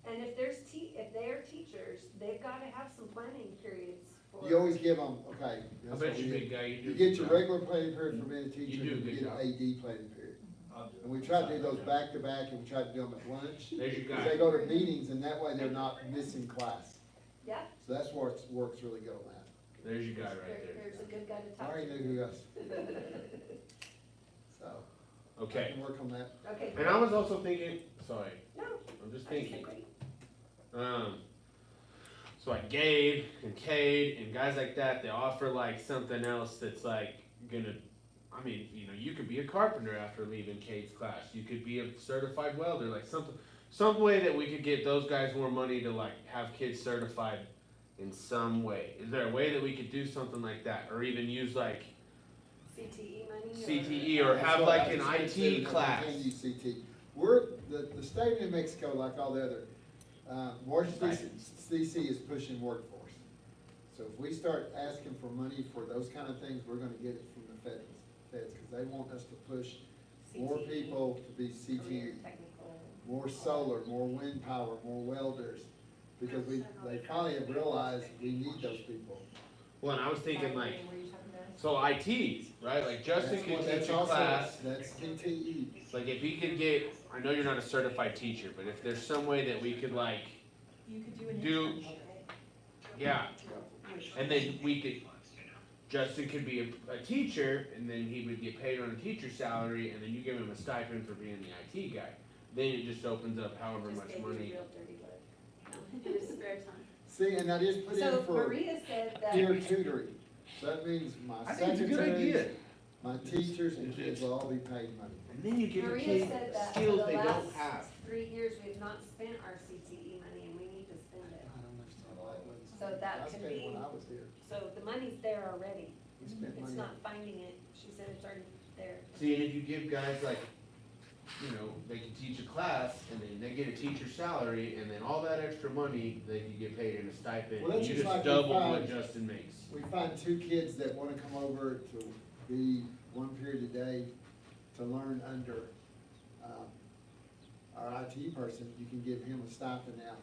and if there's if they're teachers, they've gotta have some planning periods for. You always give them, okay. I that's bet what you we big do. guy, you do. You a get good your job. regular planning period for being a teacher, do a and good you get job. an AD planning period. I'll do And we it. try to do those back to back, and we try to do them at lunch. There's your Cause guy. they go to meetings, and that way they're not missing class. Yeah, So that's where it works really good on that. There's your guy right there's a good guy to I talk already to. knew who else, so. there. I Okay, can work on that. Okay, and I was also thinking, sorry, no, I'm just I thinking, said great. So like Gabe and Cade and guys like that, they offer like something else that's like gonna, I mean, you know, you could be a carpenter after leaving Cade's class. You could be a certified welder, like some way that we could get those guys more money to like have kids certified in some way. Is there a way that we could do something like that, or even use like CTE money? CTE or have That's like what an I just said, IT class? we can use CT. We're, the state of New Mexico, like all the other, Washington DC is pushing workforce. So if we start asking for money for those kind of things, we're gonna get it from the feds, cause they want us to push more CTE, people to be career CTE, technical. more solar, more wind power, more welders. Because they finally have realized we need those people. Well, and I was thinking like, Were you talking about? so IT, right? Like Justin That's could what- teach that's a also- class. That's CTE. Like if he could get, I know you're not a certified teacher, but if there's some way that we could like, You could do an Do- internship. yeah, and then we could, Justin could be a teacher, and then he would get paid on a teacher's salary, and then you give him a stipend for being the IT guy. Then it just opens up however Just much gave you a money. real dirty look. In his spare time. See, and I just put So in for Maria said that. peer tutoring. So that means my I think it's a good idea. secretaries, my teachers and kids will all be paid money. And then you give the Maria kids said that for skills the they don't last have. 3 years, we have not spent our CTE money, and we need to spend it. I don't understand why it wasn't. So that I could spent it be- when I was here. So the money's there already. We spent It's money. not finding it. She said it's already there. See, and if you give guys like, you know, they can teach a class, and then they get a teacher's salary, and then all that extra money, they can get paid in a stipend. Well, and that's you just just like we double what found- Justin makes. We find 2 kids that wanna come over to be one period a day to learn under, IT person, you can give him a stipend now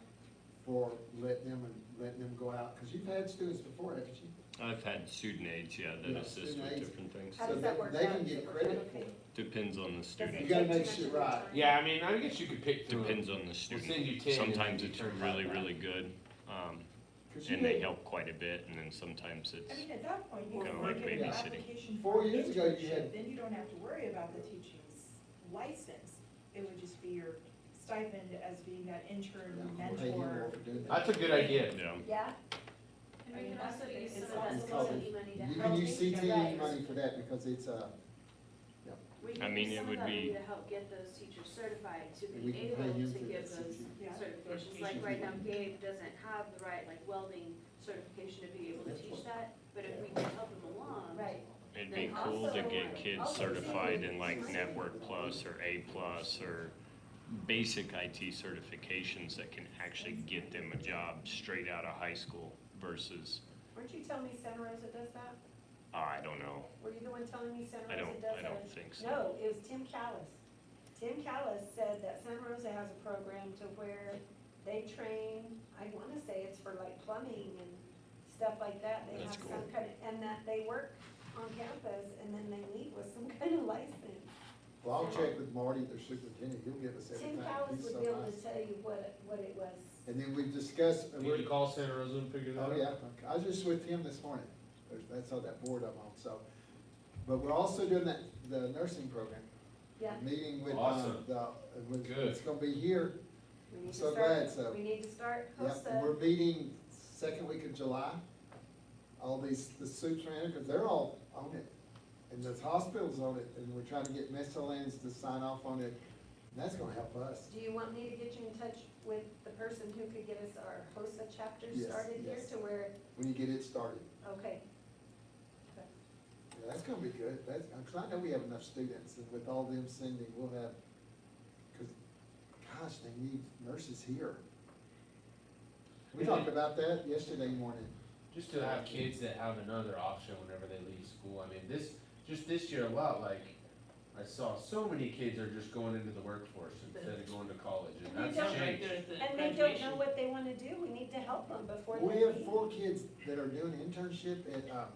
for letting them go out, cause you've had students before, haven't you? I've had student aides, yeah, Yeah, that assist student with aides. different things. How So does that work they out? can Does get it work credit out for okay? it. Depends on the Does it student. You gotta take too make much sure of your right. time? Yeah, I mean, I guess you could pick through. Depends on the We'll student. send you 10 and Sometimes then it's you turn really, five really back. good, 'Cause you and they did- help quite a bit, and then sometimes it's, I mean, at that point, you Kinda can like work in the babysitting. application 4 for an years ago, you had- internship, then you don't have to worry about the teaching license. It would just be your stipend as being that intern Yeah, we'll pay him more mentor. for doing that. That's a good idea. yeah. Yeah, And I we mean, can also that's- use some it's of that also- CTE money to You help. can use CTE Right. money for that because it's, We I can mean, use it some of would that money be- to help get those teachers certified, to We be can able pay him to through give that those CTE. Yeah. certifications. Like right now, Gabe doesn't have the right, like welding certification to be able to That's teach what- that, but if we can help him along. right. It'd be And cool to also- get kids also certified too- in like Network Plus or A Plus or basic IT certifications that can actually get them a job straight out of high school versus, Weren't you telling me Santa Rosa does that? I don't know. Were you the one telling me Santa I Rosa don't, does that? I don't think so. No, it was Tim Callis. Tim Callis said that Santa Rosa has a program to where they train, I wanna say it's for like plumbing and stuff like that. They That's have cool. some kind of, and that they work on campus and then they meet with some kind of license. well, I'll check with Marty, their superintendent, he'll give us Tim everything. Callis He's would so be able to nice. tell you what it was. And then we've discussed, and Did we're, you call Santa Rosa and figure that out? oh yeah, I was just with him this morning, that's all that board I'm on, so. But we're also doing the nursing program, Yeah, meeting with, Awesome. it's Good. gonna be here, we need to so start, glad, so. we need to start Yep, host and we're meeting second week of July. All these, the soups around, because they're all on it, and the hospital's on it, and we're trying to get Mess-Lans to sign off on it, and that's gonna help us. Do you want me to get you in touch with the person who could get us our HOSA chapter Yes, started here yes. to where, When you get it started, okay, yeah, that's gonna be good, that's, cause I know we have enough students, and with all them sending, we'll have, cause, gosh, they need nurses here. We talked about that yesterday morning. Just to have kids that have another option whenever they leave school. I mean, just this year a lot, like, I saw so many kids are just going into the workforce instead of going to college, and And they that's don't- changed. and they don't know what they wanna do, we need to help them before they We leave. have 4 kids that are doing an internship at,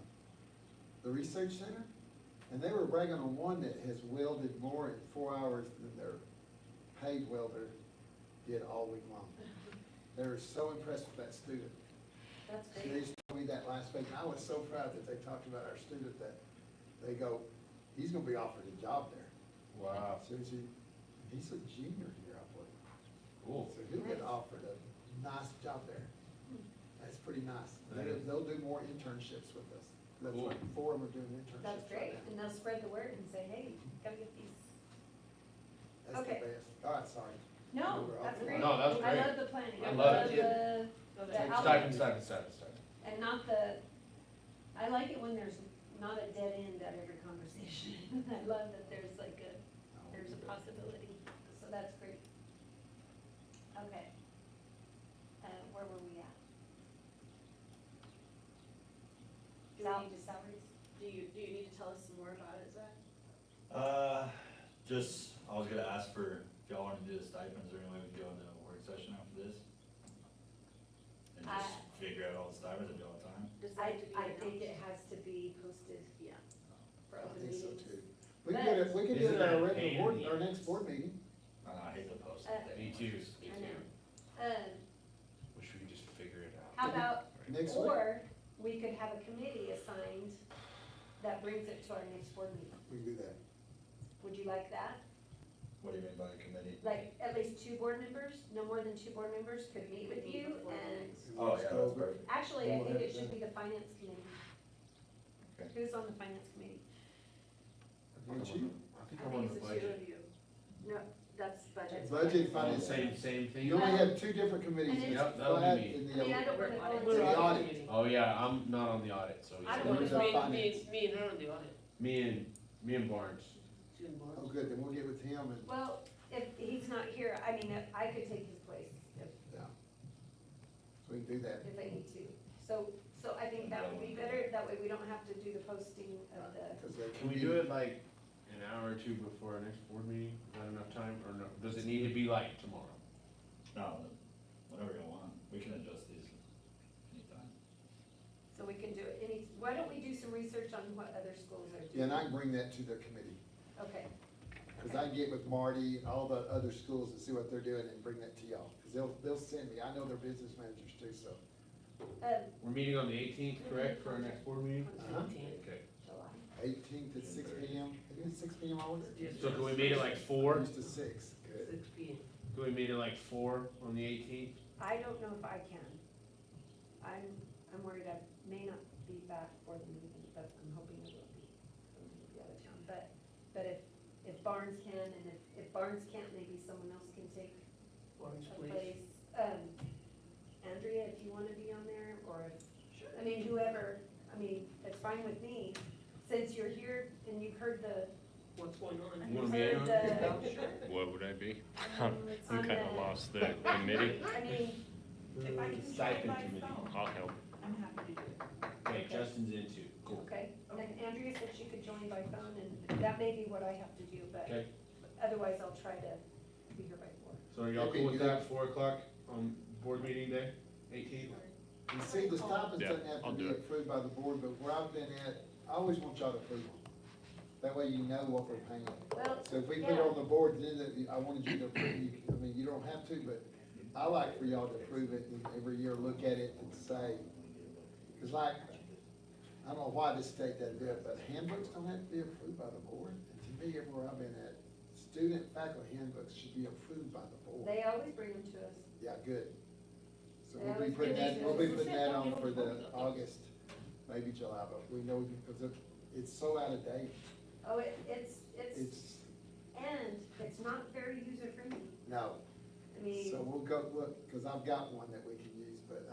the research center, and they were bragging on one that has welded more in 4 hours than their paid welder did all week long. They were so impressed with that student. That's They great, just told me that last week, and I was so proud that they talked about our student, that they go, he's gonna be offered a job there. Wow, So he's a junior here, I believe. cool. So he'll get offered a nice job there. That's pretty nice. They'll do more internships with us. That's Cool. like 4 of them are doing internships that's great, right now. and they'll spread the word and say, hey, come get these. That's the Okay. best. All right, sorry. No, We're that's off. great. No, that's I great. love the planning, I I love love it. the Stipend, outlet, stipend. and not the, I like it when there's not a dead end at every conversation. I love that there's like there's a possibility, so that's great. Okay. Where were we at? Do we need to- Salaries? Do you need to tell us some more about it, Zach? Just, I was gonna ask for, if y'all wanna do the stipends, or any way we can go into a work session after this? And just figure out all the stipends if y'all have time? Does that have to be I think announced? it has to be posted, Yeah. for I open think so meetings. too. We can do it Isn't at our that regular pain board, in the our ass? next board meeting. I hate to post Uh, it. Me too, me I know. too. Wish we could just figure it out. How about, Next week, or we could have a committee assigned that brings it to our next board meeting. we can do that. Would you like that? What do you mean by a committee? Like, at least 2 board members, no more than 2 board members could meet with you, Before and meetings. Oh, Let's yeah, go that's over it. perfect. actually, I We'll think have it should that. be the finance committee. Okay. Who's on the finance committee? Would you? I think I I'm on think the it's the 2 budget. of you. No, that's budget. Budget, Oh, finance. same thing? You only have 2 different committees. And it's- Yep, that would be Flat me. and I mean, I the, don't wanna We're volunteer. The on audit. committee. Oh, yeah, I'm not on the audit, so. I don't Who's wanna the Me finance? and- me and her on the audit, Me and Barnes. two and oh, Barnes. good, then we'll get with him and, Well, if he's not here, I mean, if I could take his place yeah. So we can do that. if I need to. So I think that would be better, that way we don't have to do the posting of the, Cause they Can we do it like an hour hour or two before our next board meeting? Not enough time, or no, does it need to be like tomorrow? No, whatever you want, we can adjust these anytime. So we can do it why don't we do some research on what other schools are Yeah, doing? and I can bring that to the committee, Okay, cause I can get with Marty, all the other schools and see what they're doing and bring that to y'all. Cause they'll send me, I know their business managers too, so. We're meeting on the 18th, correct, for our next board meeting? Uh-huh. Okay. July. 18th at 6 PM, isn't it 6 PM always? Yes, So sir. can we meet at like 4? Used to 6, good. 6 P M. Can we meet at like 4 on the 18th? I don't know if I can. I'm worried I may not be back for the meeting, but I'm hoping I will be. I'm gonna be out of town, but if Barnes can, and if Barnes can't, maybe someone else can take Orange, a please. place. Andrea, if you wanna be on there, or if, I mean, whoever, I mean, it's fine with me, since you're here and you've heard What's going on? You wanna be in on it? What would I be? on I'm kinda the- lost the committee. I mean, If I can join Stipend by committee. phone, I'll help. I'm happy to do it. Okay, Justin's in too, cool. okay, and Andrea said she could join by phone, and that may be what I have to do, but Okay, otherwise I'll try to be here by 4. so are y'all Okay, cool with do that, that. 4 o'clock on board meeting day, 18th? And see, the stipends Yeah, doesn't have I'll to do be it. approved by the board, but where I've been at, I always want y'all to approve them. That way you know what we're paying. Well, So if we put it on the board, then I wanted you to approve, I mean, you don't have to, but I like for y'all to approve it and every year look at it and say, cause like, I don't know why this state doesn't do it, but handbooks don't have to be approved by the board. And to me, everywhere I've been at, student faculty handbooks should be approved by the board. they always bring them to us. Yeah, good. So They we'll be always putting give that, me we'll be those. putting that on for the August, maybe July, but we know, because it's so out of date. Oh, it's, It's, and it's not very user-friendly. no. I mean, So we'll go, look, cause I've got one that we can use, but,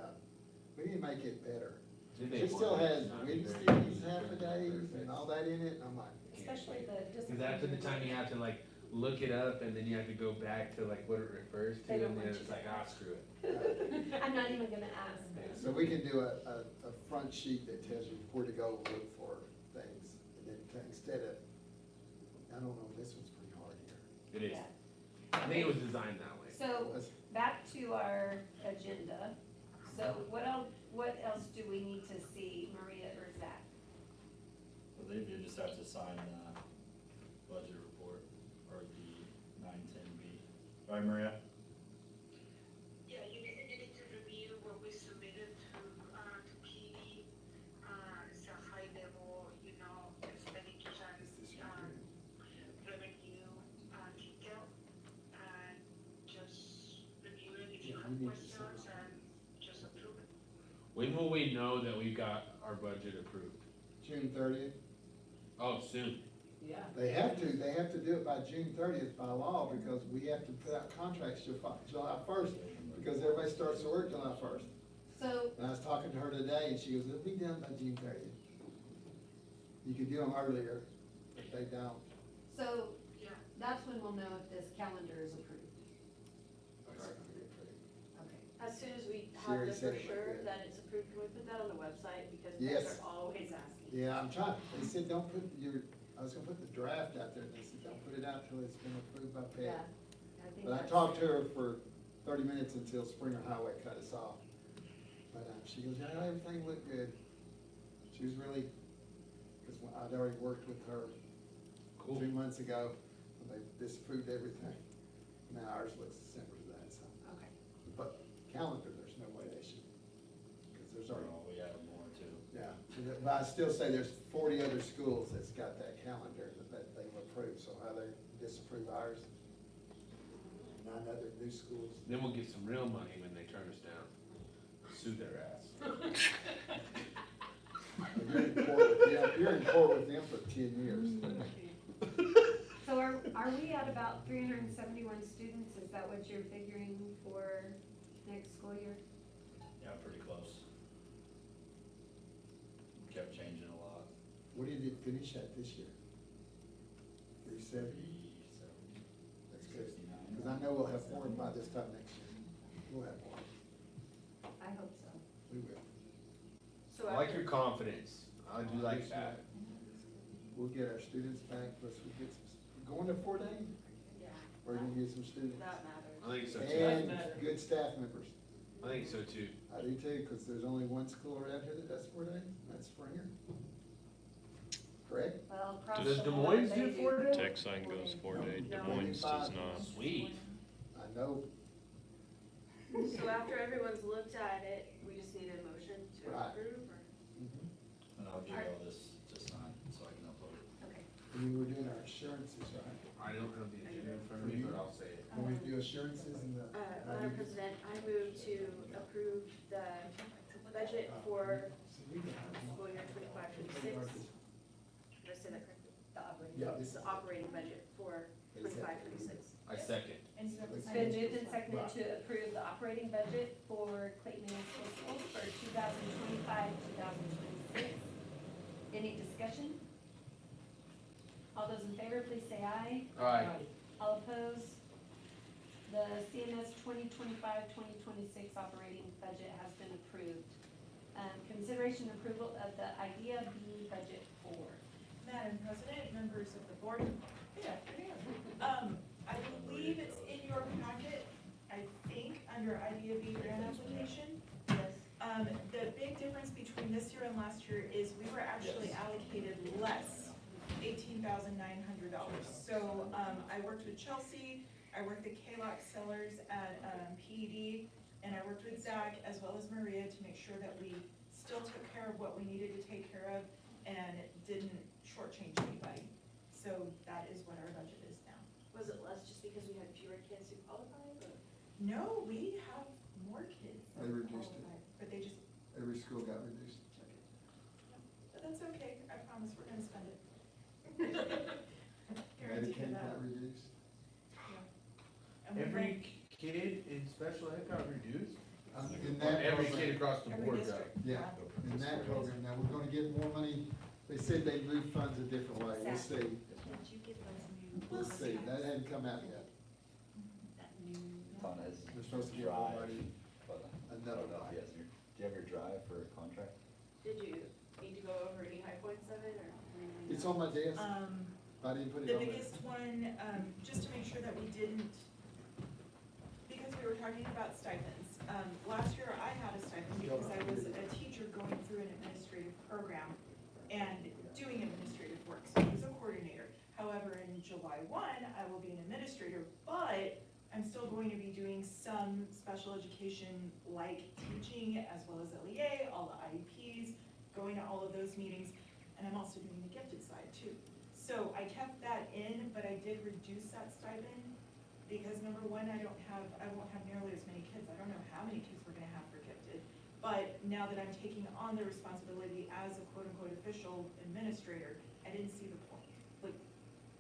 we need to make it better. Did they It still want has not be very Wednesdays, user half a day, and all that in it, and I'm like, especially the Cause discipline. after the time you have to like look it up and then you have to go back to like what it refers to They don't and then want it's you like, to. ah, screw it. I'm not even gonna ask. so we can do a front sheet that tells you where to go look for things. And then instead of, I don't know, this one's pretty hard here. It is. Yeah. I think it was designed that way. So, Let's- back to our agenda. So what else do we need to see, Maria or Zach? I believe you just have to sign the budget report or the 910B. Right, Maria? Yeah, you need to review what we submitted to PD, it's a high level, expenditures and, revenue, detail. And just review it, if you Yeah, have we need to questions, settle. and just approve it. When will we know that we've got our budget approved? June 30th. Oh, soon. Yeah. They have to do it by June 30th by law, because we have to put out contracts July 1st, because everybody starts to work July 1st. So, And I was talking to her today, and she goes, it'll be done by June 30th. You could do them earlier, if they don't. so Yeah. that's when we'll know if this calendar is approved. It's not gonna be approved. Okay. As soon as we She have already the said for it like sure that. that it's approved, can we put that on the website? Because Yes. parents are always asking. Yeah, I'm trying, they said, don't put I was gonna put the draft out there, and they said, don't put it out till it's been approved by PED. Yeah. I think But I that's- talked to her for 30 minutes until Springer Highway cut us off. But she goes, yeah, everything looked good. She was really, because I'd already worked with her Cool. 2 months ago, and they disapproved everything. Now ours looks similar to that, so. Okay. But calendar, there's no way they should, because there's already, Or we have more too. yeah. But I still say there's 40 other schools that's got that calendar that they've approved, so how they disapprove ours? 9 other new schools. Then we'll get some real money when they turn us down. Sue their ass. You're in court with them, you're in court with them for 10 years. So are we at about 371 students? Is that what you're figuring for next school year? Yeah, pretty close. Kept changing a lot. What did it finish at this year? 370? 370, That's good. 69. Because I know we'll have more by this time next year. We'll have more. I hope so. We will. So I like after- your confidence. I do like that. We'll get our students back, plus we'll get some going to 4-day, Yeah, we're gonna get some students. that matters. I think so too. And matter. good staff members. I think so too. I do too, because there's only one school around here that does 4 days, and that's Springer. Correct? Well, across Does the Des board, Moines they do 4 days? Tech sign goes 4-day, Des No. Moines does not. Sweet. I know, So after everyone's looked at it, we just need a motion to Right. approve, or? And I'll give all this to sign, so I can upload it. Okay. I mean, we're doing our assurances, right? I don't have the agenda in front of me, but I'll say it. When we do assurances and the. Madam President, I move to approve the budget for school year 25-26. Did I say that correctly? The operating. Yeah. It's the operating budget for 25-26. I second. And you have to It's sign been it. moved and seconded to approve the operating budget for Clayton Municipal Schools for 2025-2026. Any discussion? All those in favor, please say aye. Aye. All opposed? The CMS 2025-2026 operating budget has been approved. Consideration and approval of the IDEA B budget 4. Madam President, members of the board, good afternoon. I believe it's in your packet, I think, under IDEA B grant application. Yes. The big difference between this year and last year is we were actually Yes. allocated less, $18,900. So, I worked with Chelsea, I worked with K-Lock Sellers at, PED, and I worked with Zach as well as Maria to make sure that we still took care of what we needed to take care of and didn't shortchange anybody. So that is what our budget is now. Was it less just because we had fewer kids who qualified, or? No, we have more kids. that They reduced it. qualify, But they just, Every school got reduced. but that's okay, I promise we're gonna spend it. Guarantee you Medicaid that. got reduced. And we're Every going- kid in special ed got reduced? In that Every program. kid across the Every board got. district. Yeah, in that program, now we're gonna get more money, they said they move funds a different way, we'll see, Did you get those new? we'll see, that hadn't come out yet. That new. On his They're supposed to get more drive, money, but I another don't know if line. he has your, do you have your drive for a contract? Did you need to go over any high points of it, or? anything It's else? on my desk, Um, I didn't put it the on there. biggest one, just to make sure that we didn't, because we were talking about stipends. Last year I had a stipend because I was a teacher going through an administrative program and doing administrative work, so I was a coordinator. However, in July 1, I will be an administrator, but I'm still going to be doing some special education like teaching as well as LEA, all the IEPs, going to all of those meetings, and I'm also doing the gifted side too. So I kept that in, but I did reduce that stipend because number one, I won't have nearly as many kids. I don't know how many kids we're gonna have for gifted. But now that I'm taking on the responsibility as a quote-unquote official administrator, I didn't see the point. Like,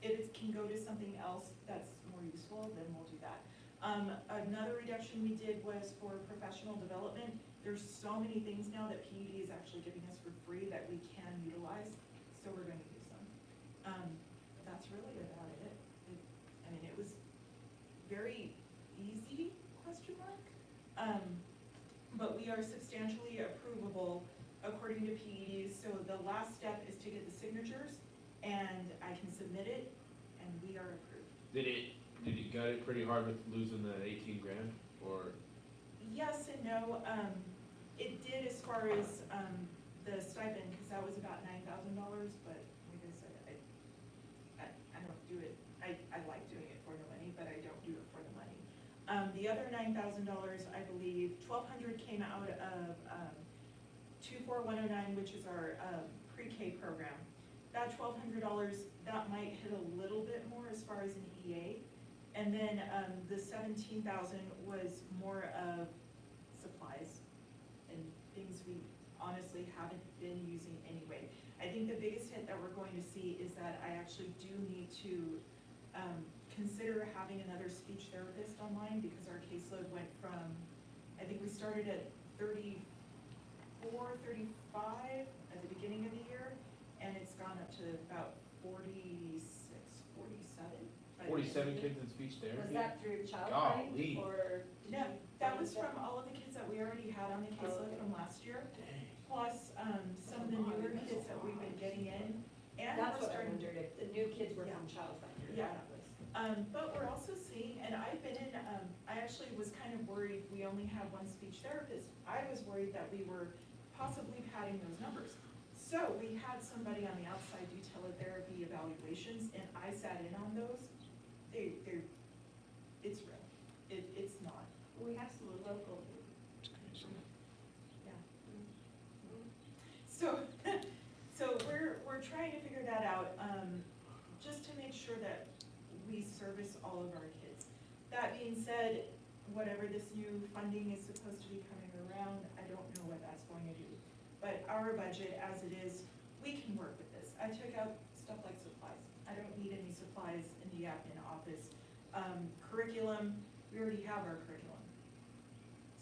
if it can go to something else that's more useful, then we'll do that. Another reduction we did was for professional development. There's so many things now that PED is actually giving us for free that we can utilize, so we're gonna use them. That's really about it. I mean, it was very easy, question mark. But we are substantially approvable according to PEDs, so the last step is to get the signatures, and I can submit it, and we are approved. Did it gut it pretty hard with losing that 18 grand, or? Yes and no, it did as far as, the stipend, because that was about $9,000, but like I said, I don't do it, I like doing it for the money, but I don't do it for the money. The other $9,000, I believe, $1,200 came out of, 24109, which is our, pre-K program. That $1,200, that might hit a little bit more as far as an EA. And then, the 17,000 was more of supplies and things we honestly haven't been using anyway. I think the biggest hit that we're going to see is that I actually do need to, consider having another speech therapist online because our caseload went from, I think we started at 34, 35 at the beginning of the year, and it's gone up to about 46, 47. by the end of the 47 year. kids in speech Was therapy? that through child Golly. play, or? did No, you- that was from all of the kids that we already had on the caseload from last year, plus, some of the newer kids that we've been getting in, and That's we're what I starting. wondered, if the new kids were Yeah. from child play. Yeah. But we're also seeing, and I've been in, I actually was kind of worried, we only have one speech therapist. I was worried that we were possibly padding those numbers. So we had somebody on the outside do teletherapy evaluations, and I sat in on those. It's real. It's not. We have some local. Yeah. So, so we're trying to figure that out, just to make sure that we service all of our kids. That being said, whatever this new funding is supposed to be coming around, I don't know what that's going to do. But our budget as it is, we can work with this. I took out stuff like supplies. I don't need any supplies in the admin office. Curriculum, we already have our curriculum.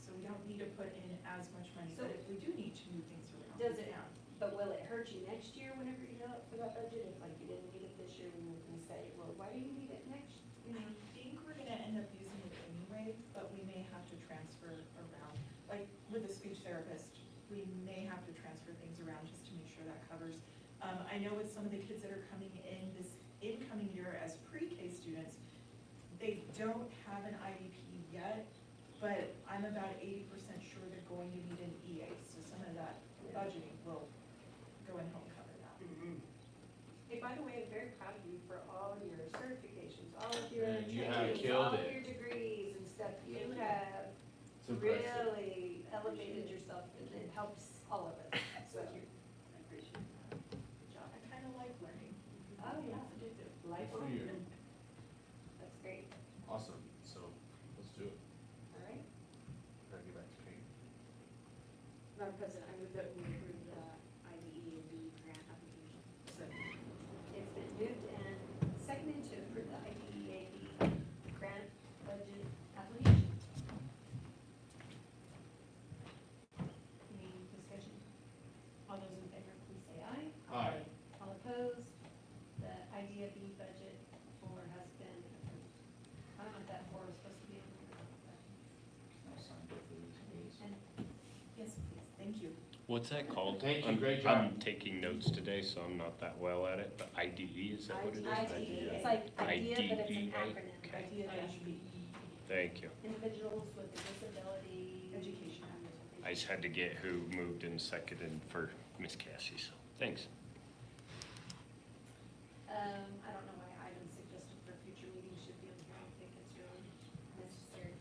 So we don't need to put in as much money, but if we do need to move things around, Does we it, can. but will it hurt you next year whenever you go up for that budget? If like you didn't need it this year, and you're gonna say, well, why do you need it next? You I know? think we're gonna end up using it anyway, but we may have to transfer around. Like with the speech therapist, we may have to transfer things around just to make sure that covers. I know with some of the kids that are coming in this incoming year as pre-K students, they don't have an IEP yet, but I'm about 80% sure they're going to need an EA, so some of that budgeting will go and help cover that. Hey, by the way, I'm very proud of you for all your certifications, all of your Man, you have trainings, killed all of it. your degrees and stuff. You Thank you. have It's impressive. really elevated yourself, and it helps all of us, so. I appreciate that. Good job. I kind of like learning. Oh, yeah. It's addictive. Lifelong. you. That's great, Awesome, so, let's do it. all right. Gotta get back to Kane. Madam President, I move that we approve the IDE and B grant application. So, It's been moved and seconded to approve the IDEAB grant budget application. Any discussion? All those in favor, please say aye. Aye. All opposed? The IDEAB budget has been approved. I don't know if that four is supposed to be on there. I'll sign both of these, please. And yes, please, thank you. What's that called? Thank you, I'm- great job. I'm taking notes today, so I'm not that well at it, but IDE, is that what it is? IDE, it's like idea, but it's an IDEA. acronym. Okay. Idea dash B. Thank you. Individuals with a disability. Education. I just had to get who moved and seconded for Miss Cassie, so, thanks. I don't know why items suggested for future meetings should be on here. I don't think it's really necessary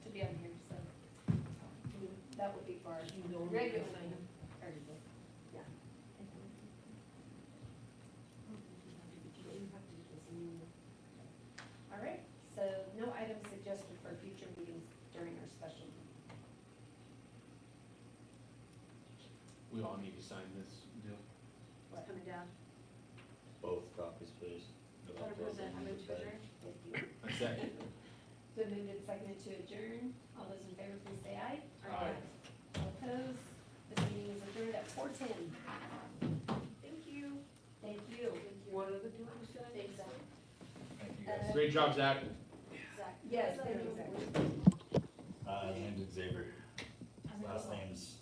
to be on here, so. That would be for our regular. Yeah. All right, so no items suggested for future meetings during our special meeting. We all need to sign this deal. What's coming down? Both copies, please. Madam President, I move to adjourn. Thank you. A second. So moved and seconded to adjourn. All those in favor, please say aye. Aye. All opposed? The meeting is adjourned at 4:10. Thank you. Thank you. What are the doings, guys? Thanks, Zach. Thank you guys. Great job, Zach. Zach. Yes, Zach. thank you. My name's Xavier. Last name's